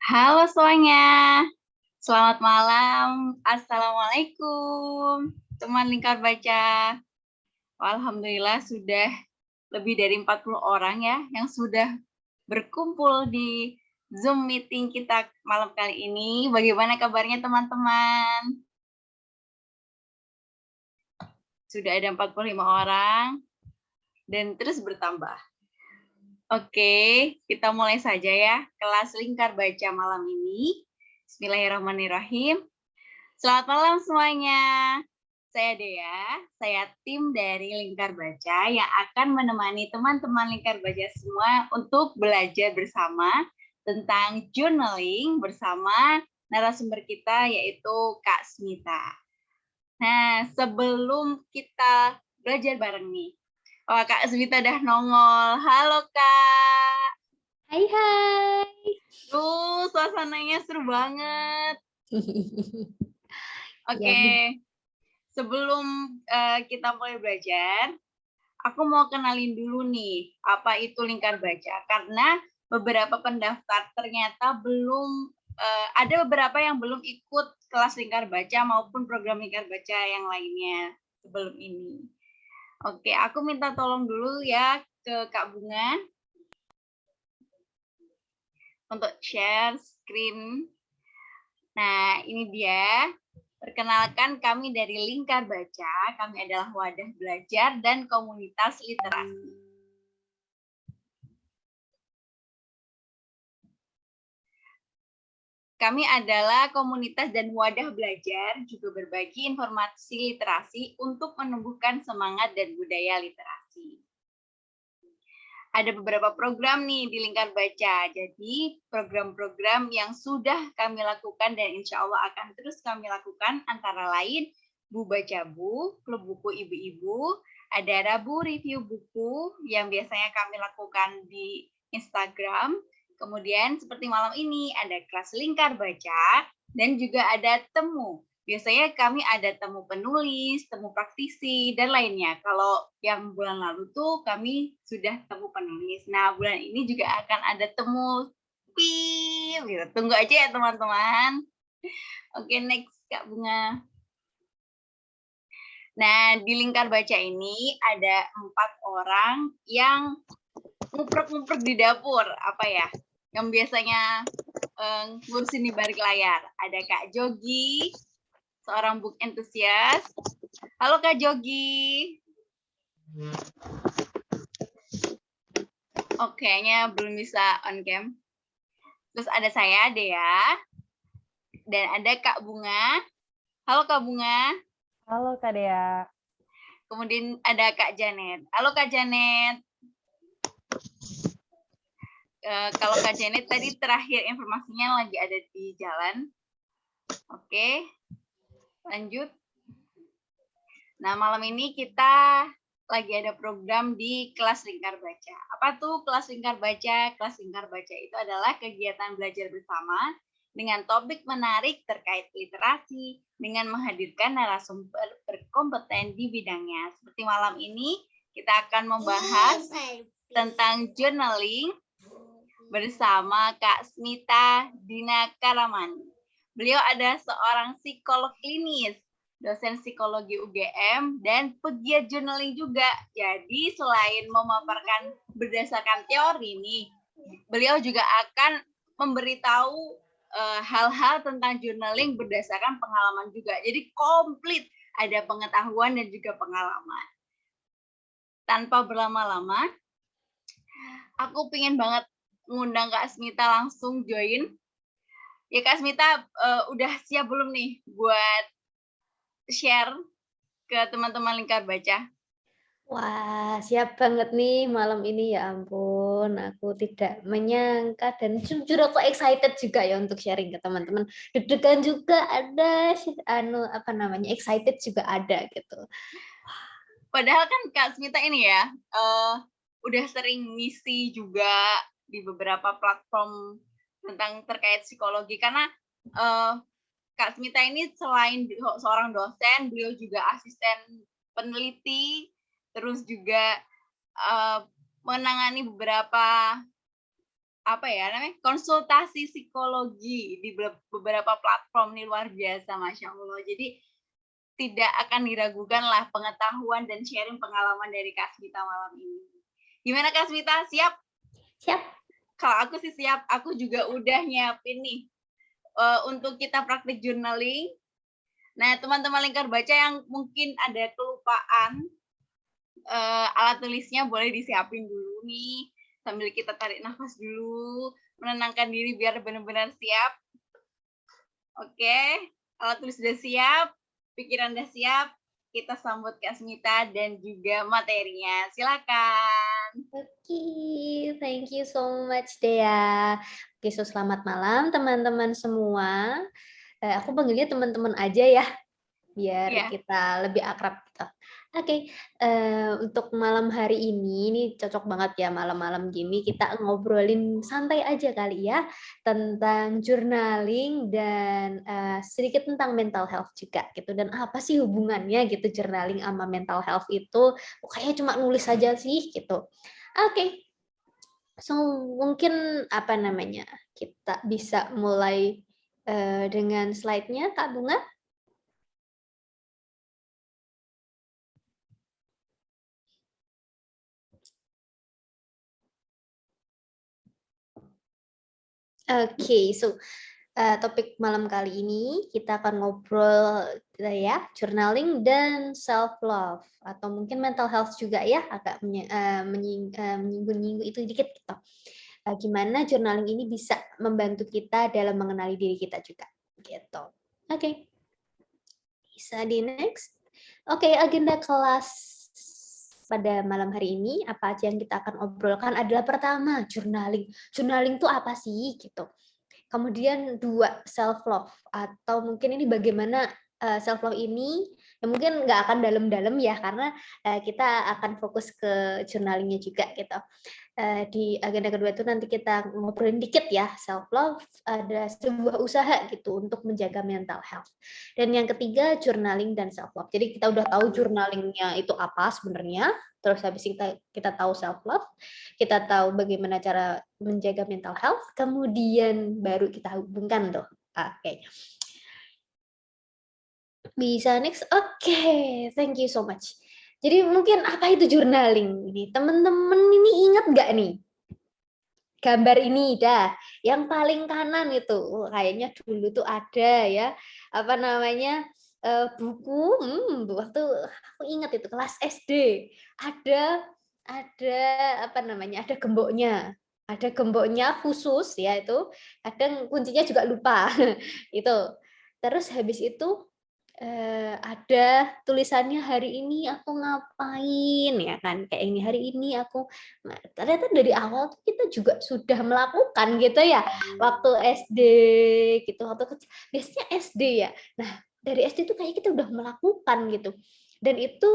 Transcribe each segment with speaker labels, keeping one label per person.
Speaker 1: Halo semuanya, selamat malam. Assalamualaikum, teman Lingkar Baca. Alhamdulillah sudah lebih dari 40 orang ya yang sudah berkumpul di Zoom meeting kita malam kali ini. Bagaimana kabarnya teman-teman? Sudah ada 45 orang dan terus bertambah. Oke, kita mulai saja ya kelas Lingkar Baca malam ini. Bismillahirrahmanirrahim. Selamat malam semuanya. Saya Dea, saya tim dari Lingkar Baca yang akan menemani teman-teman Lingkar Baca semua untuk belajar bersama tentang journaling bersama narasumber kita yaitu Kak Smita. Nah, sebelum kita belajar bareng nih, Kak Smita udah nongol. Halo Kak.
Speaker 2: Hai.
Speaker 1: Suasananya seru banget. Oke. Sebelum kita mulai belajar, aku mau kenalin dulu nih, apa itu Lingkar Baca. Karena beberapa pendaftar ternyata belum, ada beberapa yang belum ikut kelas Lingkar Baca maupun program Lingkar Baca yang lainnya sebelum ini. Oke, aku minta tolong dulu ya ke Kak Bunga untuk share screen. Nah, ini dia. Perkenalkan, kami dari Lingkar Baca. Kami adalah wadah belajar dan komunitas literasi. Kami adalah komunitas dan wadah belajar, juga berbagi informasi literasi untuk menumbuhkan semangat dan budaya literasi. Ada beberapa program nih di Lingkar Baca. Jadi program-program yang sudah kami lakukan dan insya Allah akan terus kami lakukan antara lain Bu Baca Bu, Klub Buku Ibu-Ibu, ada Rabu Review Buku yang biasanya kami lakukan di Instagram. Kemudian seperti malam ini ada kelas Lingkar Baca dan juga ada temu. Biasanya kami ada temu penulis, temu praktisi, dan lainnya. Kalau yang bulan lalu tuh kami sudah temu penulis. Nah, bulan ini juga akan ada temu pip gitu. Tunggu aja ya teman-teman. Oke, next Kak Bunga. Nah, di Lingkar Baca ini ada 4 orang yang nguprek-nguprek di dapur. Apa ya? Yang biasanya ngurusin di balik layar. Ada Kak Jogi, seorang book enthusiast. Halo Kak Jogi. Oh, kayaknya belum bisa on cam. Terus ada saya, Dea. Dan ada Kak Bunga. Halo Kak Bunga.
Speaker 2: Halo Kak Dea.
Speaker 1: Kemudian ada Kak Janet. Halo Kak Janet. Kalau Kak Janet tadi terakhir informasinya lagi ada di jalan. Oke. Lanjut. Nah, malam ini kita lagi ada program di kelas Lingkar Baca. Apa tuh kelas Lingkar Baca? Kelas Lingkar Baca itu adalah kegiatan belajar bersama dengan topik menarik terkait literasi dengan menghadirkan narasumber berkompeten di bidangnya. Seperti malam ini kita akan membahas tentang journaling bersama Kak Smita Dina Karamani. Beliau adalah seorang psikolog klinis, dosen psikologi UGM, dan pegiat journaling juga. Jadi selain memaparkan berdasarkan teori nih, beliau juga akan memberitahu hal-hal tentang journaling berdasarkan pengalaman juga. Jadi komplit, ada pengetahuan dan juga pengalaman. Tanpa berlama-lama, aku pengen banget ngundang Kak Smita langsung join. Ya Kak Smita, udah siap belum nih buat share ke teman-teman Lingkar Baca?
Speaker 2: Wah, siap banget nih malam ini, ya ampun. Aku tidak menyangka dan jujur aku excited juga ya untuk sharing ke teman-teman. Deg-degan juga ada, excited juga ada gitu.
Speaker 1: Padahal kan Kak Smita ini ya, udah sering ngisi juga di beberapa platform tentang terkait psikologi. Karena Kak Smita ini selain seorang dosen, beliau juga asisten peneliti, terus juga menangani beberapa apa ya namanya, konsultasi psikologi di beberapa platform nih, luar biasa, Masya Allah. Jadi tidak akan diragukan lah pengetahuan dan sharing pengalaman dari Kasmita malam ini. Gimana Kasmita, siap?
Speaker 2: Siap.
Speaker 1: Kalau aku sih siap, aku juga udah nyiapin nih untuk kita praktik journaling. Nah, teman-teman Lingkar Baca yang mungkin ada kelupaan, alat tulisnya boleh disiapin dulu nih. Sambil kita tarik nafas dulu, menenangkan diri biar benar-benar siap. Oke, alat tulis sudah siap, pikiran sudah siap, kita sambut Kasmita dan juga materinya. Silakan.
Speaker 2: Oke, thank you so much Dea. Oke, so selamat malam teman-teman semua. Aku panggilnya teman-teman aja ya, biar kita lebih akrab gitu. Oke, untuk malam hari ini cocok banget ya, malam-malam gini kita ngobrolin santai aja kali ya tentang journaling dan sedikit tentang mental health juga gitu. Dan apa sih hubungannya gitu journaling sama mental health itu? Kayaknya cuma nulis aja sih gitu. Oke. So mungkin apa namanya? Kita bisa mulai dengan slide-nya Kak Bunga. Oke, so topik malam kali ini kita akan ngobrol ya, journaling dan self love atau mungkin mental health juga ya, agak menyinggung itu dikit gitu. Gimana journaling ini bisa membantu kita dalam mengenali diri kita juga gitu. Oke. Bisa di next. Oke, agenda kelas pada malam hari ini apa aja yang kita akan obrolkan adalah pertama journaling. Journaling itu apa sih gitu. Kemudian 2 self love atau mungkin ini bagaimana self love ini ya mungkin nggak akan dalam-dalam ya karena kita akan fokus ke journalingnya juga gitu. Di agenda kedua itu nanti kita ngobrolin dikit ya self love ada sebuah usaha gitu untuk menjaga mental health. Dan yang ketiga journaling dan self love. Jadi kita udah tahu journalingnya itu apa sebenarnya. Terus habis kita tahu self love, kita tahu bagaimana cara menjaga mental health, kemudian baru kita hubungkan tuh. Oke. Bisa next. Oke, thank you so much. Jadi mungkin apa itu journaling ini? Teman-teman ini ingat nggak nih? Gambar ini dah, yang paling kanan itu kayaknya dulu tuh ada ya, apa namanya, buku, waktu aku ingat itu kelas SD, ada apa namanya, ada gemboknya khusus ya itu, kadang kuncinya juga lupa, itu. Terus habis itu ada tulisannya hari ini aku ngapain ya kan, kayak ini hari ini aku ternyata dari awal tuh kita juga sudah melakukan gitu ya, waktu SD gitu, waktu kecil biasanya SD ya. Nah, dari SD tuh kayak kita udah melakukan gitu. Dan itu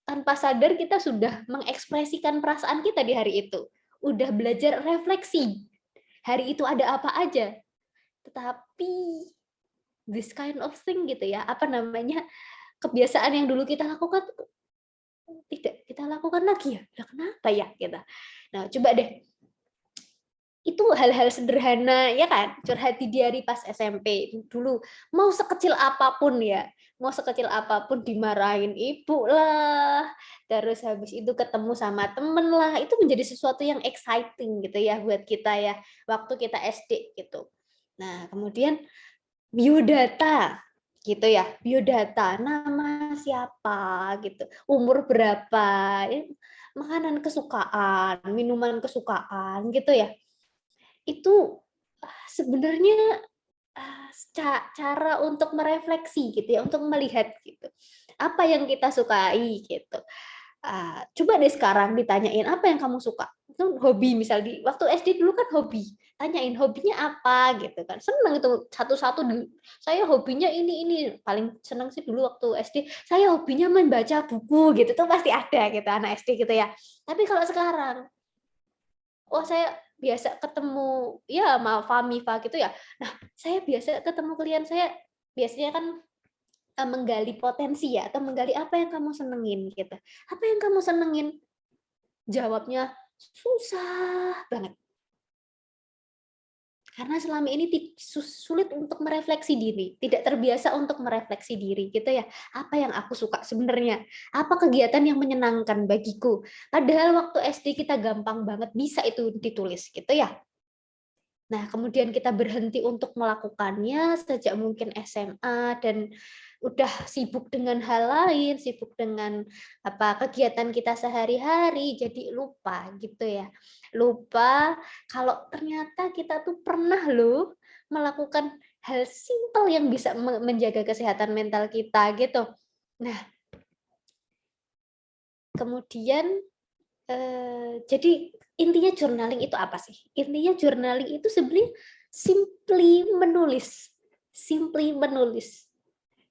Speaker 2: tanpa sadar kita sudah mengekspresikan perasaan kita di hari itu. Udah belajar refleksi. Hari itu ada apa aja. Tetapi this kind of thing gitu ya, apa namanya, kebiasaan yang dulu kita lakukan tidak kita lakukan lagi ya, lah kenapa ya gitu. Nah coba deh, itu hal-hal sederhana ya kan, curhat di diary pas SMP dulu, mau sekecil apapun ya, mau sekecil apapun dimarahin ibu lah, terus habis itu ketemu sama temen lah, itu menjadi sesuatu yang exciting gitu ya buat kita ya, waktu kita SD gitu. Nah kemudian biodata, gitu ya, biodata, nama siapa gitu, umur berapa, makanan kesukaan, minuman kesukaan gitu ya. Itu sebenarnya cara untuk merefleksi gitu ya, untuk melihat gitu. Apa yang kita sukai gitu. Coba deh sekarang ditanyain apa yang kamu suka. Itu hobi misal di waktu SD dulu kan hobi. Tanyain hobinya apa gitu kan. Seneng itu satu-satu saya hobinya ini paling seneng sih dulu waktu SD. Saya hobinya membaca buku gitu tuh pasti ada gitu anak SD gitu ya. Tapi kalau sekarang saya biasa ketemu ya sama Famifa gitu ya. Nah, saya biasa ketemu klien saya biasanya kan menggali potensi ya, atau menggali apa yang kamu senengin gitu. Apa yang kamu senengin? Jawabnya susah banget. Karena selama ini sulit untuk merefleksi diri, tidak terbiasa untuk merefleksi diri gitu ya. Apa yang aku suka sebenarnya? Apa kegiatan yang menyenangkan bagiku? Padahal waktu SD kita gampang banget bisa itu ditulis gitu ya. Nah, kemudian kita berhenti untuk melakukannya sejak mungkin SMA dan udah sibuk dengan hal lain, sibuk dengan kegiatan kita sehari-hari, jadi lupa gitu ya. Lupa kalau ternyata kita tuh pernah loh melakukan hal simpel yang bisa menjaga kesehatan mental kita gitu. Nah, kemudian jadi intinya journaling itu apa sih? Intinya journaling itu sebenarnya simply menulis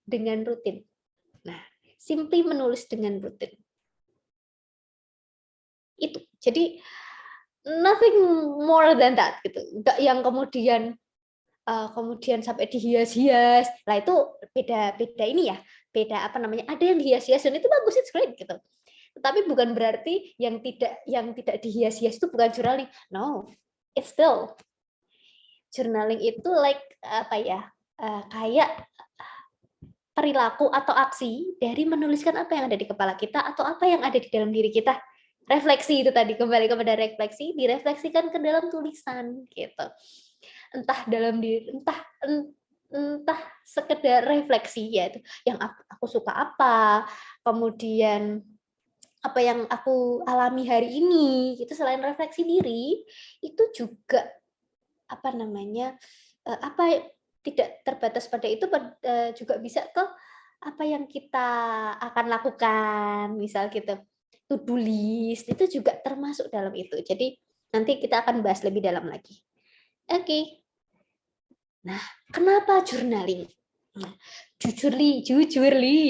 Speaker 2: dengan rutin. Nah, simply menulis dengan rutin. Itu. Jadi nothing more than that gitu. Enggak yang kemudian sampai dihias-hias. Lah itu beda ini ya. Beda ada yang dihias-hias dan itu bagus, it's great gitu. Tetapi bukan berarti yang tidak dihias-hias itu bukan journaling. No, it's still journaling itu like kayak perilaku atau aksi dari menuliskan apa yang ada di kepala kita atau apa yang ada di dalam diri kita. Refleksi itu tadi, kembali kepada refleksi, direfleksikan ke dalam tulisan gitu. Entah dalam diri, entah sekedar refleksi ya itu yang aku suka apa, kemudian apa yang aku alami hari ini, itu selain refleksi diri, itu juga tidak terbatas pada itu, juga bisa ke apa yang kita akan lakukan, misal gitu. To-do list itu juga termasuk dalam itu. Jadi nanti kita akan bahas lebih dalam lagi. Oke. Nah, kenapa journaling? Nah, jujurly.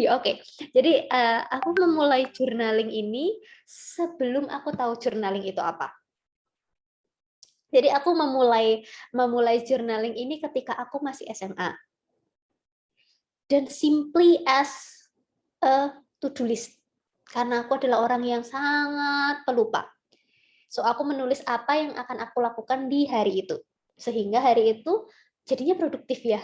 Speaker 2: Oke. Jadi aku memulai journaling ini sebelum aku tahu journaling itu apa. Jadi aku memulai journaling ini ketika aku masih SMA. Dan simply as a to-do list. Karena aku adalah orang yang sangat pelupa. So aku menulis apa yang akan aku lakukan di hari itu. Sehingga hari itu jadinya produktif ya.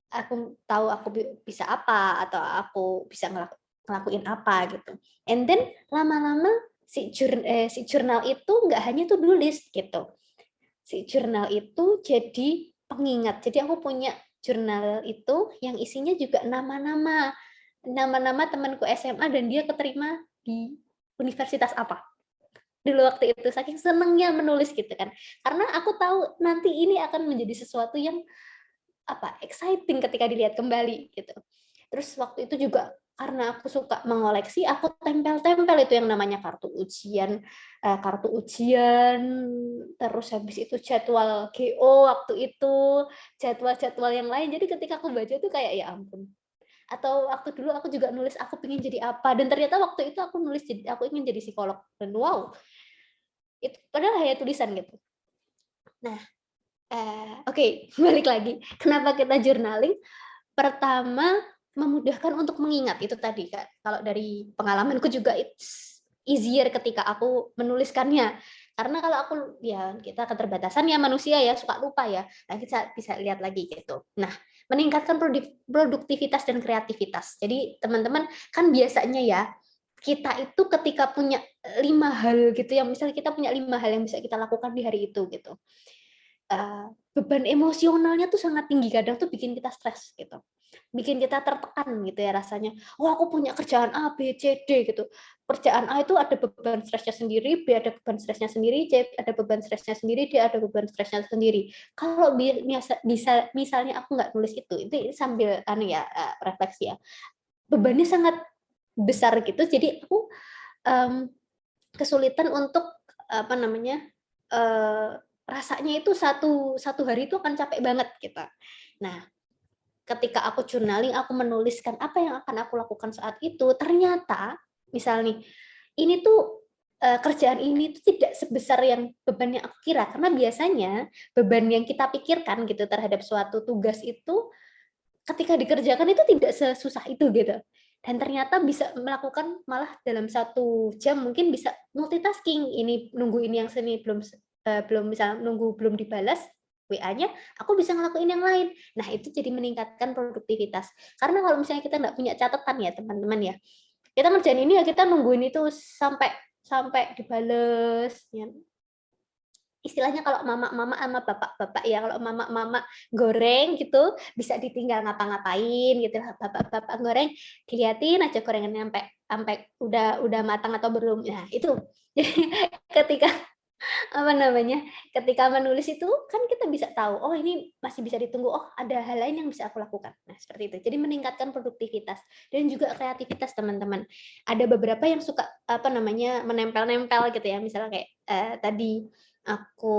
Speaker 2: Aku tahu aku bisa apa atau aku bisa ngelakuin apa gitu. And then lama-lama si jurnal itu nggak hanya to-do list gitu. Si jurnal itu jadi pengingat. Jadi aku punya jurnal itu yang isinya juga nama-nama temanku SMA dan dia keterima di universitas apa. Dulu waktu itu saking senengnya menulis gitu kan. Karena aku tahu nanti ini akan menjadi sesuatu yang exciting ketika dilihat kembali gitu. Terus waktu itu juga karena aku suka mengoleksi, aku tempel-tempel itu yang namanya kartu ujian, terus habis itu jadwal GO waktu itu, jadwal-jadwal yang lain. Jadi ketika aku baca itu kayak ya ampun. Atau waktu dulu aku juga nulis aku pengen jadi apa, dan ternyata waktu itu aku nulis aku ingin jadi psikolog, dan wow, itu padahal hanya tulisan gitu. Nah, oke, balik lagi. Kenapa kita journaling? Pertama, memudahkan untuk mengingat, itu tadi Kak. Kalau dari pengalamanku juga it's easier ketika aku menuliskannya. Karena kalau aku ya kita keterbatasan ya manusia ya suka lupa ya. Nah, kita bisa lihat lagi gitu. Nah, meningkatkan produktivitas dan kreativitas. Jadi teman-teman kan biasanya ya kita itu ketika punya 5 hal gitu yang misalnya kita punya 5 hal yang bisa kita lakukan di hari itu gitu. Beban emosionalnya tuh sangat tinggi, kadang tuh bikin kita stres gitu. Bikin kita tertekan gitu ya rasanya. Oh, aku punya kerjaan A, B, C, D gitu. Kerjaan A itu ada beban stresnya sendiri, B ada beban stresnya sendiri, C ada beban stresnya sendiri, D ada beban stresnya sendiri. Kalau misalnya aku nggak nulis itu sambil refleksi ya. Bebannya sangat besar gitu, jadi aku kesulitan untuk rasanya itu satu hari itu akan capek banget gitu. Nah, ketika aku journaling, aku menuliskan apa yang akan aku lakukan saat itu, ternyata misal nih, ini tuh kerjaan ini tuh tidak sebesar yang beban yang aku kira, karena biasanya beban yang kita pikirkan gitu terhadap suatu tugas itu ketika dikerjakan itu tidak sesusah itu gitu. Dan ternyata bisa melakukan malah dalam 1 jam mungkin bisa multitasking, ini nunggu ini yang sini belum misal nunggu belum dibalas, WA-nya, aku bisa ngelakuin yang lain. Nah, itu jadi meningkatkan produktivitas. Karena kalau misalnya kita nggak punya catatan ya, teman-teman ya, kita ngerjain ini ya kita nungguin itu sampai dibales ya. Istilahnya kalau mama-mama sama bapak-bapak ya, kalau mama-mama goreng gitu bisa ditinggal ngapa-ngapain gitu, bapak-bapak goreng diliatin aja gorengannya sampai udah matang atau belum. Nah, itu ketika apa namanya, ketika menulis itu kan kita bisa tahu, oh ini masih bisa ditunggu, oh ada hal lain yang bisa aku lakukan. Nah, seperti itu. Jadi meningkatkan produktivitas dan juga kreativitas teman-teman. Ada beberapa yang suka apa namanya menempel-nempel gitu ya, misalnya kayak tadi aku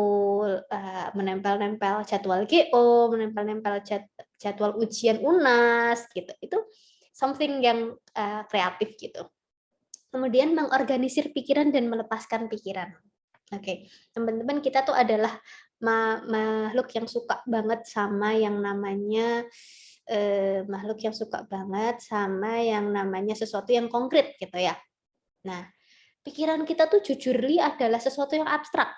Speaker 2: menempel-nempel jadwal GO, menempel-nempel jadwal ujian UNAS gitu. Itu something yang kreatif gitu. Kemudian mengorganisir pikiran dan melepaskan pikiran. Oke, teman-teman, kita tuh adalah makhluk yang suka banget sama yang namanya makhluk yang suka banget sama yang namanya sesuatu yang konkret gitu ya. Nah, pikiran kita tuh jujurly adalah sesuatu yang abstrak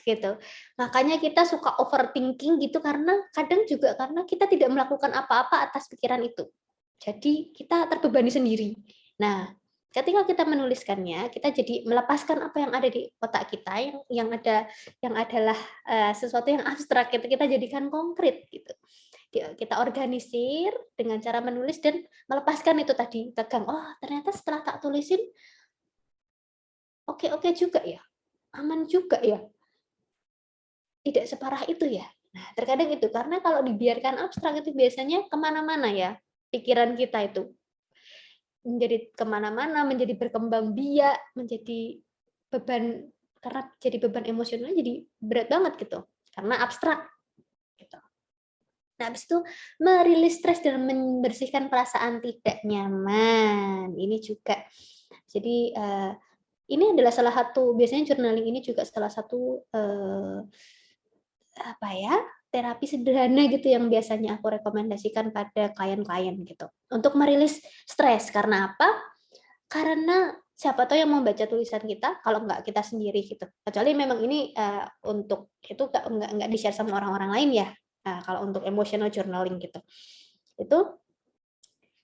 Speaker 2: gitu. Makanya kita suka overthinking gitu karena kadang juga karena kita tidak melakukan apa-apa atas pikiran itu. Jadi kita terbebani sendiri. Nah, ketika kita menuliskannya, kita jadi melepaskan apa yang ada di otak kita yang adalah sesuatu yang abstrak gitu, kita jadikan konkret gitu. Kita organisir dengan cara menulis dan melepaskan itu tadi tegang. Oh, ternyata setelah tak tulisin oke juga ya. Aman juga ya. Tidak separah itu ya. Nah, terkadang itu karena kalau dibiarkan abstrak itu biasanya kemana-mana ya pikiran kita itu menjadi kemana-mana, menjadi berkembang biak, menjadi beban karena jadi beban emosional jadi berat banget gitu karena abstrak gitu. Nah, habis itu merilis stres dan membersihkan perasaan tidak nyaman. Ini juga. Jadi ini adalah salah satu biasanya journaling ini juga salah satu apa ya? Terapi sederhana gitu yang biasanya aku rekomendasikan pada klien-klien gitu. Untuk merilis stres karena apa? Karena siapa tahu yang membaca tulisan kita, kalau nggak kita sendiri gitu. Kecuali memang ini untuk itu nggak di-share sama orang-orang lain ya. Kalau untuk emotional journaling gitu. Itu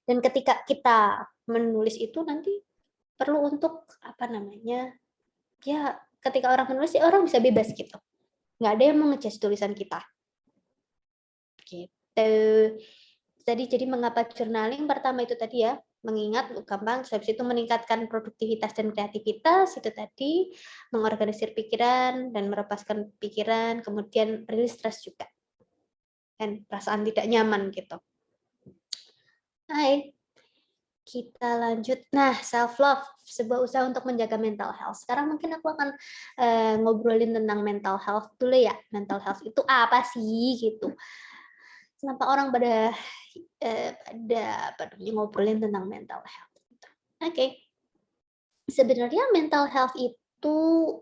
Speaker 2: dan ketika kita menulis itu nanti perlu untuk apa namanya? Ya, ketika orang menulis ya orang bisa bebas gitu. Nggak ada yang mengejudge tulisan kita. Gitu. Tadi jadi mengapa journaling? Pertama itu tadi ya, mengingat gampang, habis itu meningkatkan produktivitas dan kreativitas, itu tadi mengorganisir pikiran dan melepaskan pikiran, kemudian rilis stres juga dan perasaan tidak nyaman gitu. Hai, kita lanjut. Nah, self love, sebuah usaha untuk menjaga mental health. Sekarang mungkin aku akan ngobrolin tentang mental health dulu ya. Mental health itu apa sih gitu? Kenapa orang pada ngobrolin tentang mental health? Oke. Sebenarnya mental health itu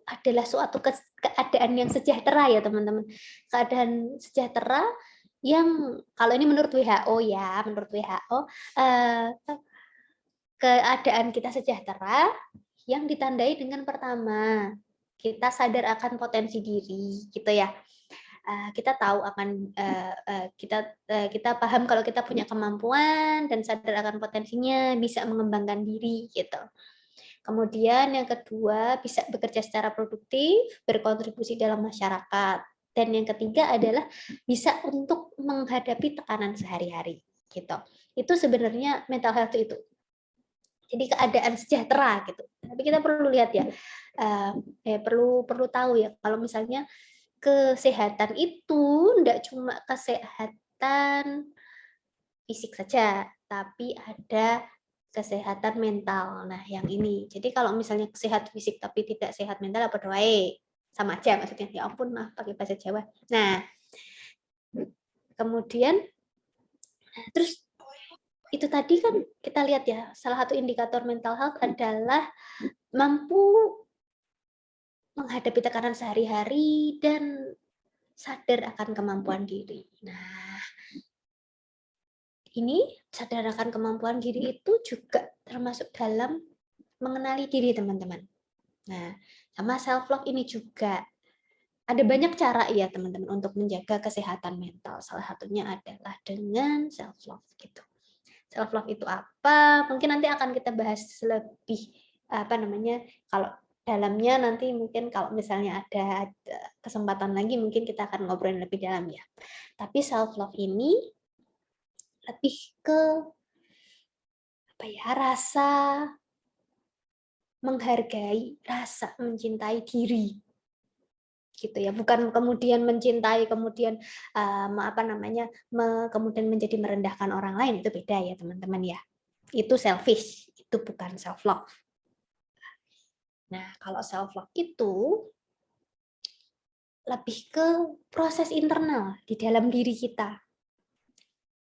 Speaker 2: adalah suatu keadaan yang sejahtera ya teman-teman. Keadaan sejahtera yang kalau ini menurut WHO ya, menurut WHO keadaan kita sejahtera yang ditandai dengan pertama kita sadar akan potensi diri gitu ya. Kita tahu akan kita paham kalau kita punya kemampuan dan sadar akan potensinya, bisa mengembangkan diri gitu. Kemudian yang kedua, bisa bekerja secara produktif, berkontribusi dalam masyarakat. Dan yang ketiga adalah bisa untuk menghadapi tekanan sehari-hari gitu. Itu sebenarnya mental health itu. Jadi keadaan sejahtera gitu. Tapi kita perlu lihat ya, perlu tahu ya kalau misalnya kesehatan itu enggak cuma kesehatan fisik saja, tapi ada kesehatan mental. Nah, yang ini. Jadi kalau misalnya sehat fisik tapi tidak sehat mental apa doae? Sama aja maksudnya. Ya ampun, maaf pakai bahasa Jawa. Nah, kemudian terus itu tadi kan kita lihat ya, salah satu indikator mental health adalah mampu menghadapi tekanan sehari-hari dan sadar akan kemampuan diri. Nah, ini sadar akan kemampuan diri itu juga termasuk dalam mengenali diri teman-teman. Nah, sama self love ini juga Ada banyak cara ya teman-teman untuk menjaga kesehatan mental. Salah satunya adalah dengan self love gitu. Self love itu apa? Mungkin nanti akan kita bahas lebih kalau dalamnya nanti mungkin kalau misalnya ada kesempatan lagi mungkin kita akan ngobrolin lebih dalam ya. Tapi self love ini lebih ke rasa menghargai, rasa mencintai diri gitu ya, bukan kemudian mencintai kemudian kemudian menjadi merendahkan orang lain, itu beda ya teman-teman ya, itu selfish, itu bukan self love. Nah kalau self love itu lebih ke proses internal di dalam diri kita,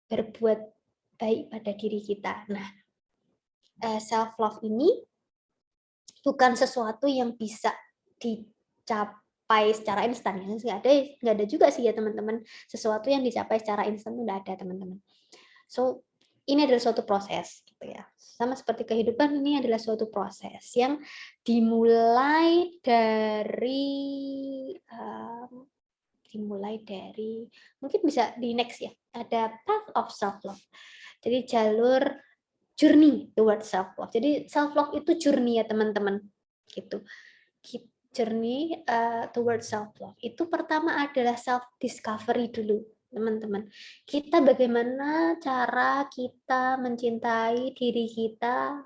Speaker 2: berbuat baik pada diri kita. Nah self love ini bukan sesuatu yang bisa dicapai secara instan ya, nggak ada juga sih ya teman-teman, sesuatu yang dicapai secara instan itu nggak ada teman-teman. So ini adalah suatu proses gitu ya, sama seperti kehidupan, ini adalah suatu proses yang dimulai dari mungkin bisa di next ya, ada path of self love, jadi jalur journey towards self love. Jadi self love itu journey ya teman-teman gitu. Journey towards self love itu pertama adalah self discovery dulu teman-teman. Kita bagaimana cara kita mencintai diri kita,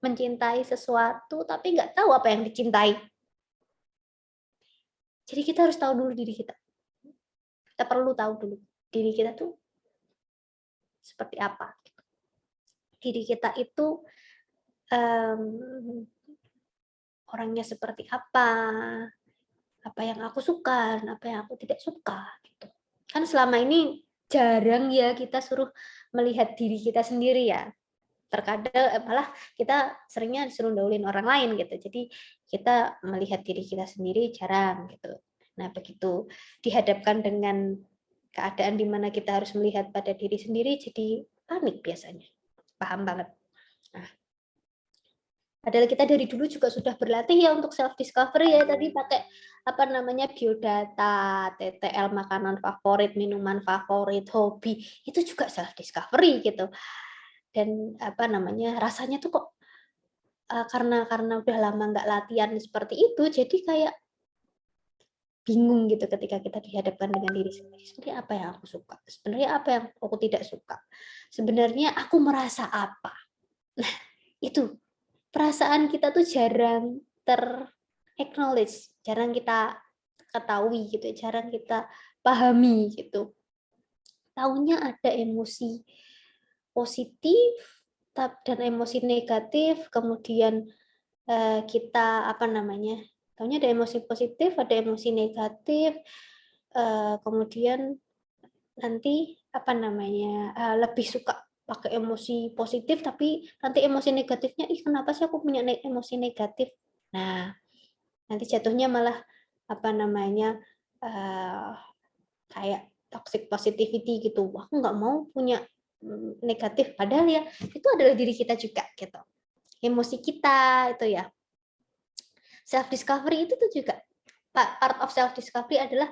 Speaker 2: mencintai sesuatu tapi nggak tahu apa yang dicintai. Jadi kita harus tahu dulu diri kita. Kita perlu tahu dulu diri kita tuh seperti apa. Diri kita itu orangnya seperti apa yang aku suka, apa yang aku tidak suka gitu. Kan selama ini jarang ya kita suruh melihat diri kita sendiri ya. Terkadang malah kita seringnya disuruh daulin orang lain gitu. Jadi kita melihat diri kita sendiri jarang gitu. Nah, begitu dihadapkan dengan keadaan di mana kita harus melihat pada diri sendiri jadi panik biasanya. Paham banget. Nah, padahal kita dari dulu juga sudah berlatih ya untuk self discovery ya, tadi pakai biodata, TTL, makanan favorit, minuman favorit, hobi, itu juga self discovery gitu. Dan rasanya tuh kok karena udah lama nggak latihan seperti itu, jadi kayak bingung gitu ketika kita dihadapkan dengan diri sendiri. Sebenarnya apa yang aku suka? Sebenarnya apa yang aku tidak suka? Sebenarnya aku merasa apa? Nah, itu perasaan kita tuh jarang ter-acknowledge, jarang kita ketahui gitu, jarang kita pahami gitu. Taunya ada emosi positif dan emosi negatif, kemudian kita taunya ada emosi positif, ada emosi negatif, kemudian nanti lebih suka pakai emosi positif, tapi nanti emosi negatifnya, kenapa sih aku punya emosi negatif? Nah, nanti jatuhnya malah kayak toxic positivity gitu. Aku nggak mau punya negatif, padahal ya itu adalah diri kita juga gitu. Emosi kita itu ya. Self discovery itu tuh juga part of self discovery adalah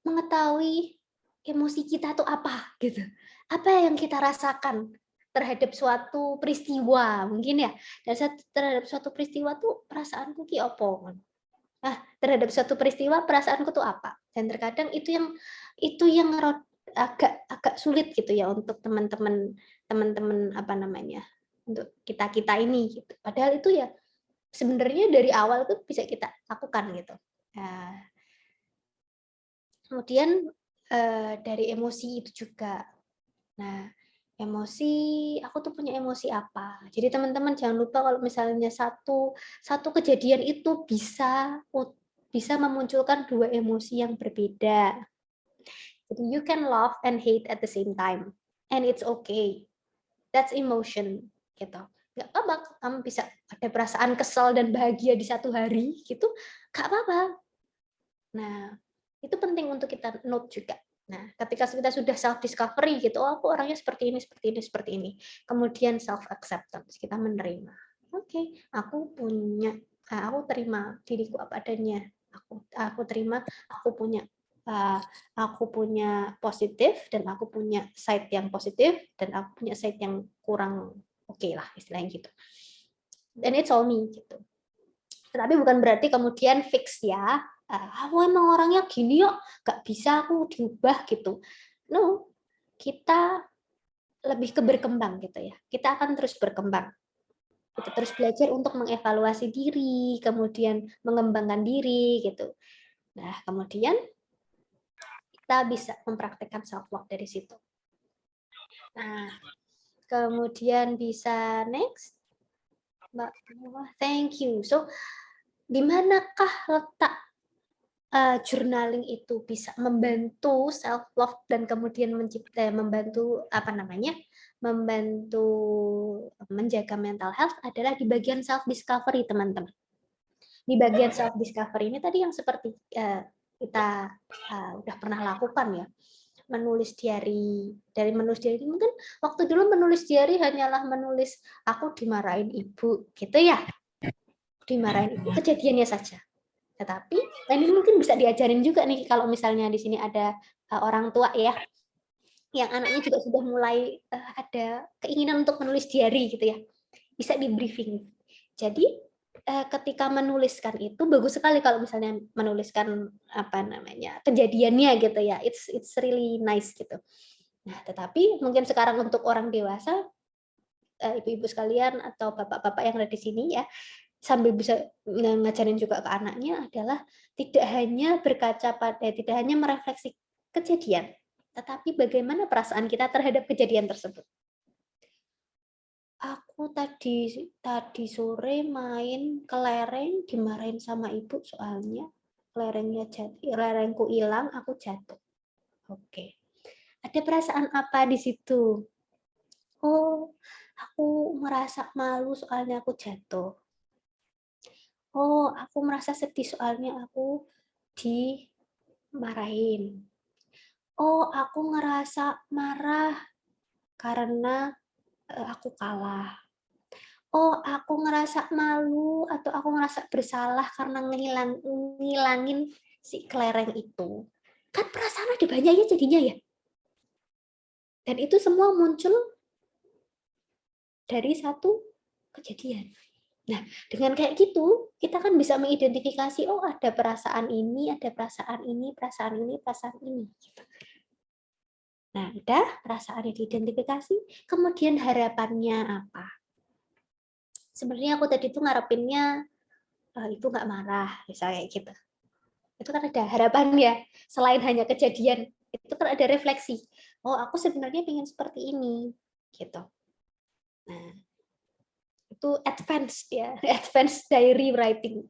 Speaker 2: mengetahui emosi kita tuh apa gitu. Apa yang kita rasakan terhadap suatu peristiwa mungkin ya. Dan terhadap suatu peristiwa tuh perasaanku ki opo. Nah, terhadap suatu peristiwa perasaanku tuh apa? Dan terkadang itu yang agak sulit gitu ya untuk teman-teman untuk kita ini gitu. Padahal itu ya sebenarnya dari awal tuh bisa kita lakukan gitu. Nah, kemudian dari emosi itu juga. Nah, emosi, aku tuh punya emosi apa? Jadi teman-teman jangan lupa kalau misalnya satu kejadian itu bisa memunculkan dua emosi yang berbeda. Jadi you can love and hate at the same time, and it's okay. That's emotion, gitu. Nggak apa-apa, kamu bisa ada perasaan kesal dan bahagia di satu hari, gitu. Nggak apa-apa. Nah, itu penting untuk kita note juga. Nah, ketika kita sudah self discovery gitu, oh aku orangnya seperti ini, seperti ini, seperti ini. Kemudian self acceptance, kita menerima. Oke, aku terima diriku apa adanya. Aku terima, aku punya positif dan aku punya side yang positif dan aku punya side yang kurang oke lah istilahnya gitu. Dan it's all me gitu. Tetapi bukan berarti kemudian fix ya. Aku emang orangnya gini yuk, gak bisa aku diubah gitu. No, kita lebih ke berkembang gitu ya. Kita akan terus berkembang. Kita terus belajar untuk mengevaluasi diri, kemudian mengembangkan diri gitu. Nah, kemudian kita bisa mempraktekkan self love dari situ. Nah, kemudian bisa next. Mbak, thank you. So, di manakah letak journaling itu bisa membantu self love dan kemudian membantu membantu menjaga mental health adalah di bagian self discovery, teman-teman. Di bagian self discovery ini tadi yang seperti kita udah pernah lakukan ya, menulis diary. Dari menulis diary mungkin waktu dulu menulis diary hanyalah menulis aku dimarahin ibu gitu ya, dimarahin ibu, kejadiannya saja. Tetapi ini mungkin bisa diajarin juga nih kalau misalnya di sini ada orang tua ya, yang anaknya juga sudah mulai ada keinginan untuk menulis diary gitu ya, bisa di briefing. Jadi ketika menuliskan itu bagus sekali kalau misalnya menuliskan kejadiannya gitu ya, it's really nice gitu. Nah, tetapi mungkin sekarang untuk orang dewasa, ibu-ibu sekalian atau bapak-bapak yang ada di sini ya, sambil bisa ngajarin juga ke anaknya adalah tidak hanya merefleksi kejadian, tetapi bagaimana perasaan kita terhadap kejadian tersebut. Aku tadi sore main kelereng, dimarahin sama ibu soalnya kelerengku hilang, aku jatuh. Oke. Ada perasaan apa di situ? Oh, aku merasa malu soalnya aku jatuh. Oh, aku merasa sedih soalnya aku dimarahin. Oh, aku ngerasa marah karena aku kalah. Oh, aku ngerasa malu atau aku ngerasa bersalah karena ngilangin si kelereng itu. Kan perasaan ada banyak ya jadinya ya. Dan itu semua muncul dari satu kejadian. Nah, dengan kayak gitu, kita kan bisa mengidentifikasi, oh ada perasaan ini, ada perasaan ini, perasaan ini, perasaan ini. Nah, udah perasaan yang diidentifikasi, kemudian harapannya apa? Sebenarnya aku tadi tuh ngarepinnya ibu nggak marah, misalnya gitu. Itu kan ada harapan ya, selain hanya kejadian, itu kan ada refleksi. Oh, aku sebenarnya ingin seperti ini, gitu. Nah, itu advance ya, advance diary writing.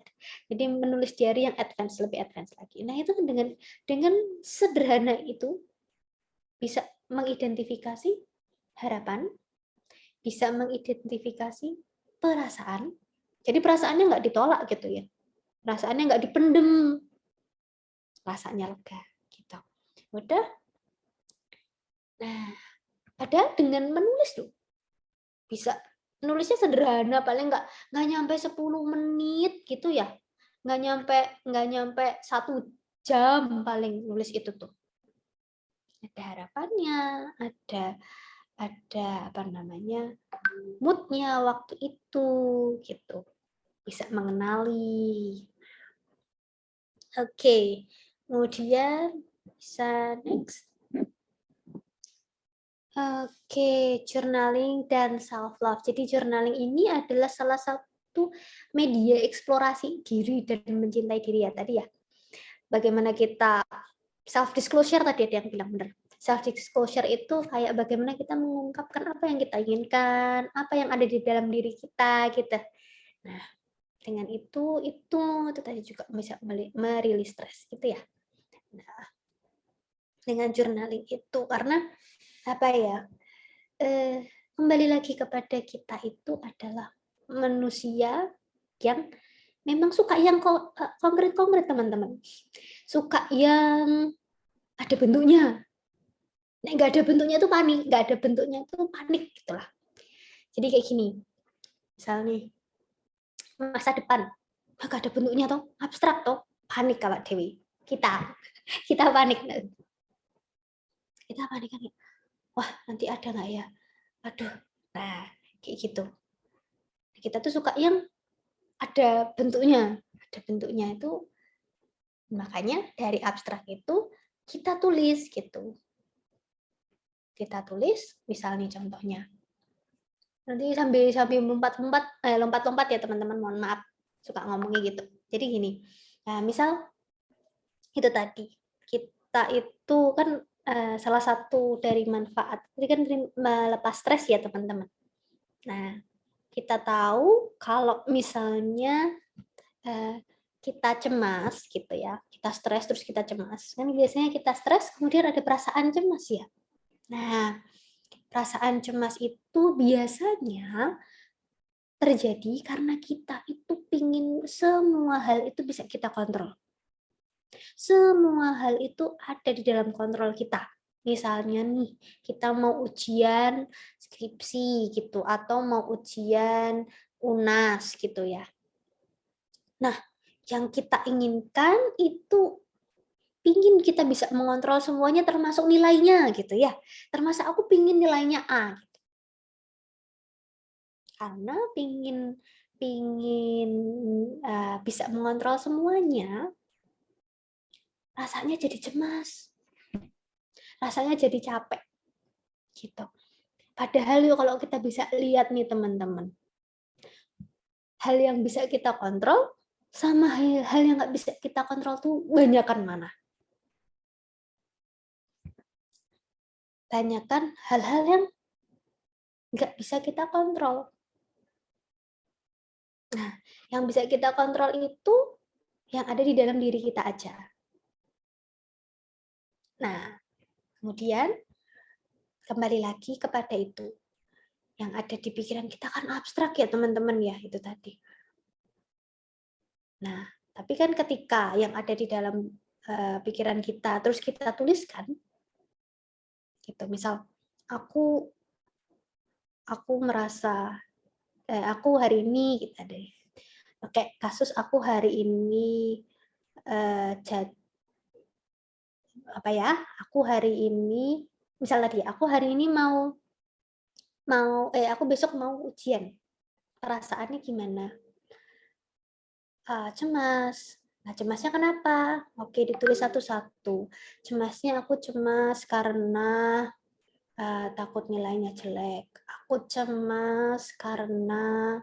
Speaker 2: Jadi menulis diary yang advance, lebih advance lagi. Nah, itu dengan sederhana itu bisa mengidentifikasi harapan, bisa mengidentifikasi perasaan. Jadi perasaannya nggak ditolak gitu ya. Perasaannya nggak dipendem. Rasanya lega gitu. Udah. Nah, padahal dengan menulis tuh bisa nulisnya sederhana, paling nggak nyampe 10 menit gitu ya, nggak nyampe 1 jam paling nulis itu tuh. Ada harapannya, ada moodnya waktu itu gitu, bisa mengenali. Oke, kemudian bisa next. Oke, journaling dan self love. Jadi journaling ini adalah salah satu media eksplorasi diri dan mencintai diri ya tadi ya. Bagaimana kita self disclosure tadi ada yang bilang benar. Self disclosure itu kayak bagaimana kita mengungkapkan apa yang kita inginkan, apa yang ada di dalam diri kita gitu. Nah, dengan itu tadi juga bisa merilis stres gitu ya. Nah, dengan journaling itu karena apa ya? Kembali lagi kepada kita itu adalah manusia yang memang suka yang konkret-konkret, teman-teman. Suka yang ada bentuknya. Nah, nggak ada bentuknya itu panik, nggak ada bentuknya itu panik gitulah. Jadi kayak gini, misalnya masa depan, nggak ada bentuknya toh, abstrak toh, panik kalau Dewi. Kita panik. Kita panik kan. Wah, nanti ada nggak ya? Aduh. Nah, kayak gitu. Kita tuh suka yang ada bentuknya. Ada bentuknya itu, makanya dari abstrak itu kita tulis gitu. Kita tulis, misalnya contohnya. Nanti sambil lompat-lompat ya teman-teman, mohon maaf. Suka ngomongnya gitu. Jadi gini, nah, misal itu tadi, kita itu kan salah satu dari manfaat, ini kan melepas stres ya teman-teman. Nah, kita tahu kalau misalnya kita cemas gitu ya, kita stres terus kita cemas. Kan biasanya kita stres kemudian ada perasaan cemas ya. Nah, perasaan cemas itu biasanya terjadi karena kita itu pingin semua hal itu bisa kita kontrol. Semua hal itu ada di dalam kontrol kita. Misalnya nih, kita mau ujian skripsi gitu, atau mau ujian UNAS gitu ya. Nah, yang kita inginkan itu pingin kita bisa mengontrol semuanya termasuk nilainya gitu ya. Termasuk aku pingin nilainya A. Gitu. Karena pingin bisa mengontrol semuanya, rasanya jadi cemas. Rasanya jadi capek. Gitu. Padahal kalau kita bisa lihat nih teman-teman, hal yang bisa kita kontrol sama hal yang nggak bisa kita kontrol tuh banyakan mana? Banyakan hal-hal yang nggak bisa kita kontrol. Nah, yang bisa kita kontrol itu yang ada di dalam diri kita aja. Nah, kemudian kembali lagi kepada itu. Yang ada di pikiran kita kan abstrak ya teman-teman ya, itu tadi. Nah, tapi kan ketika yang ada di dalam pikiran kita terus kita tuliskan, gitu. Misal aku merasa aku hari ini gitu deh. Oke, kasus aku hari ini aku hari ini misalnya aku hari ini aku besok mau ujian. Perasaannya gimana? Cemas. Nah, cemasnya kenapa? Oke, ditulis satu-satu. Cemasnya aku cemas karena takut nilainya jelek. Aku cemas karena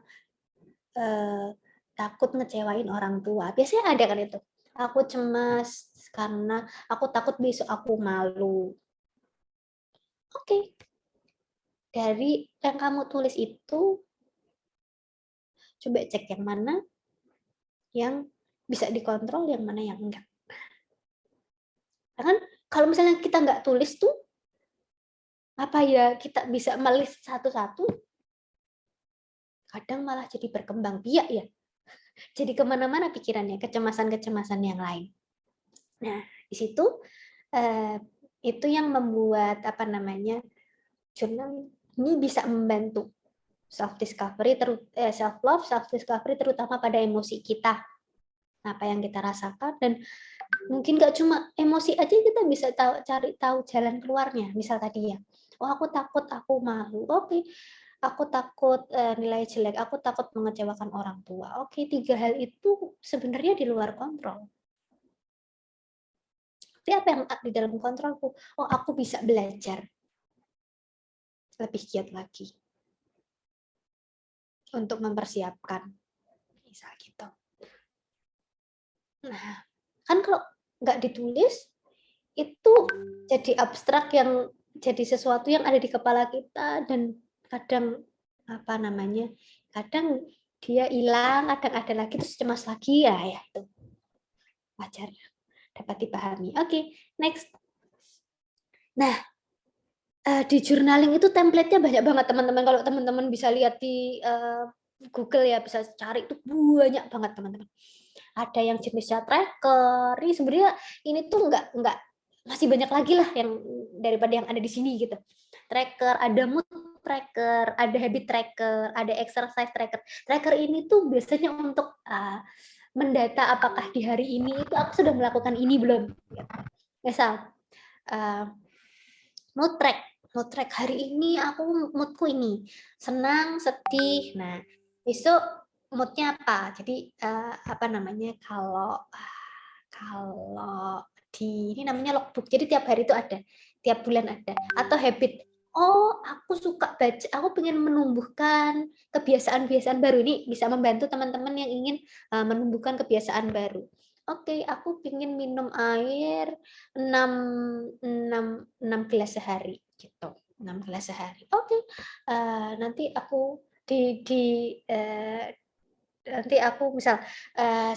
Speaker 2: takut ngecewain orang tua. Biasanya ada kan itu. Aku cemas karena aku takut besok aku malu. Oke. Dari yang kamu tulis itu, coba cek yang mana yang bisa dikontrol, yang mana yang enggak. Kan kalau misalnya kita nggak tulis tuh, apa ya kita bisa melis satu-satu, kadang malah jadi berkembang biak ya. Jadi kemana-mana pikirannya, kecemasan-kecemasan yang lain. Nah, di situ itu yang membuat jurnal ini bisa membantu self love, self discovery terutama pada emosi kita, apa yang kita rasakan, dan mungkin nggak cuma emosi aja, kita bisa cari tahu jalan keluarnya. Misal tadi ya, aku takut aku malu, oke. Aku takut nilai jelek, aku takut mengecewakan orang tua. Oke, 3 hal itu sebenarnya di luar kontrol. Tapi apa yang di dalam kontrolku? Oh, aku bisa belajar lebih giat lagi untuk mempersiapkan, misal gitu. Nah, kan kalau nggak ditulis, itu jadi abstrak, yang jadi sesuatu yang ada di kepala kita, dan kadang kadang dia hilang, kadang ada lagi, terus cemas lagi ya itu wajar, dapat dipahami. Oke, next. Nah, di journaling itu template-nya banyak banget teman-teman. Kalau teman-teman bisa lihat di Google ya, bisa cari itu banyak banget teman-teman. Ada yang jenisnya tracker. Ini sebenarnya ini tuh nggak masih banyak lagi lah yang daripada yang ada di sini gitu. Tracker, ada mood tracker, ada habit tracker, ada exercise tracker. Tracker ini tuh biasanya untuk mendata apakah di hari ini itu aku sudah melakukan ini belum. Misal mood track hari ini aku moodku ini senang, sedih. Nah, besok moodnya apa? Jadi apa namanya, kalau di ini namanya logbook. Jadi tiap hari itu ada, tiap bulan ada. Atau habit. Oh, aku suka baca. Aku pengen menumbuhkan kebiasaan-kebiasaan baru. Ini bisa membantu teman-teman yang ingin menumbuhkan kebiasaan baru. Oke, aku pengen minum air 6 gelas sehari gitu. 6 gelas sehari. Oke. Nanti aku nanti aku misal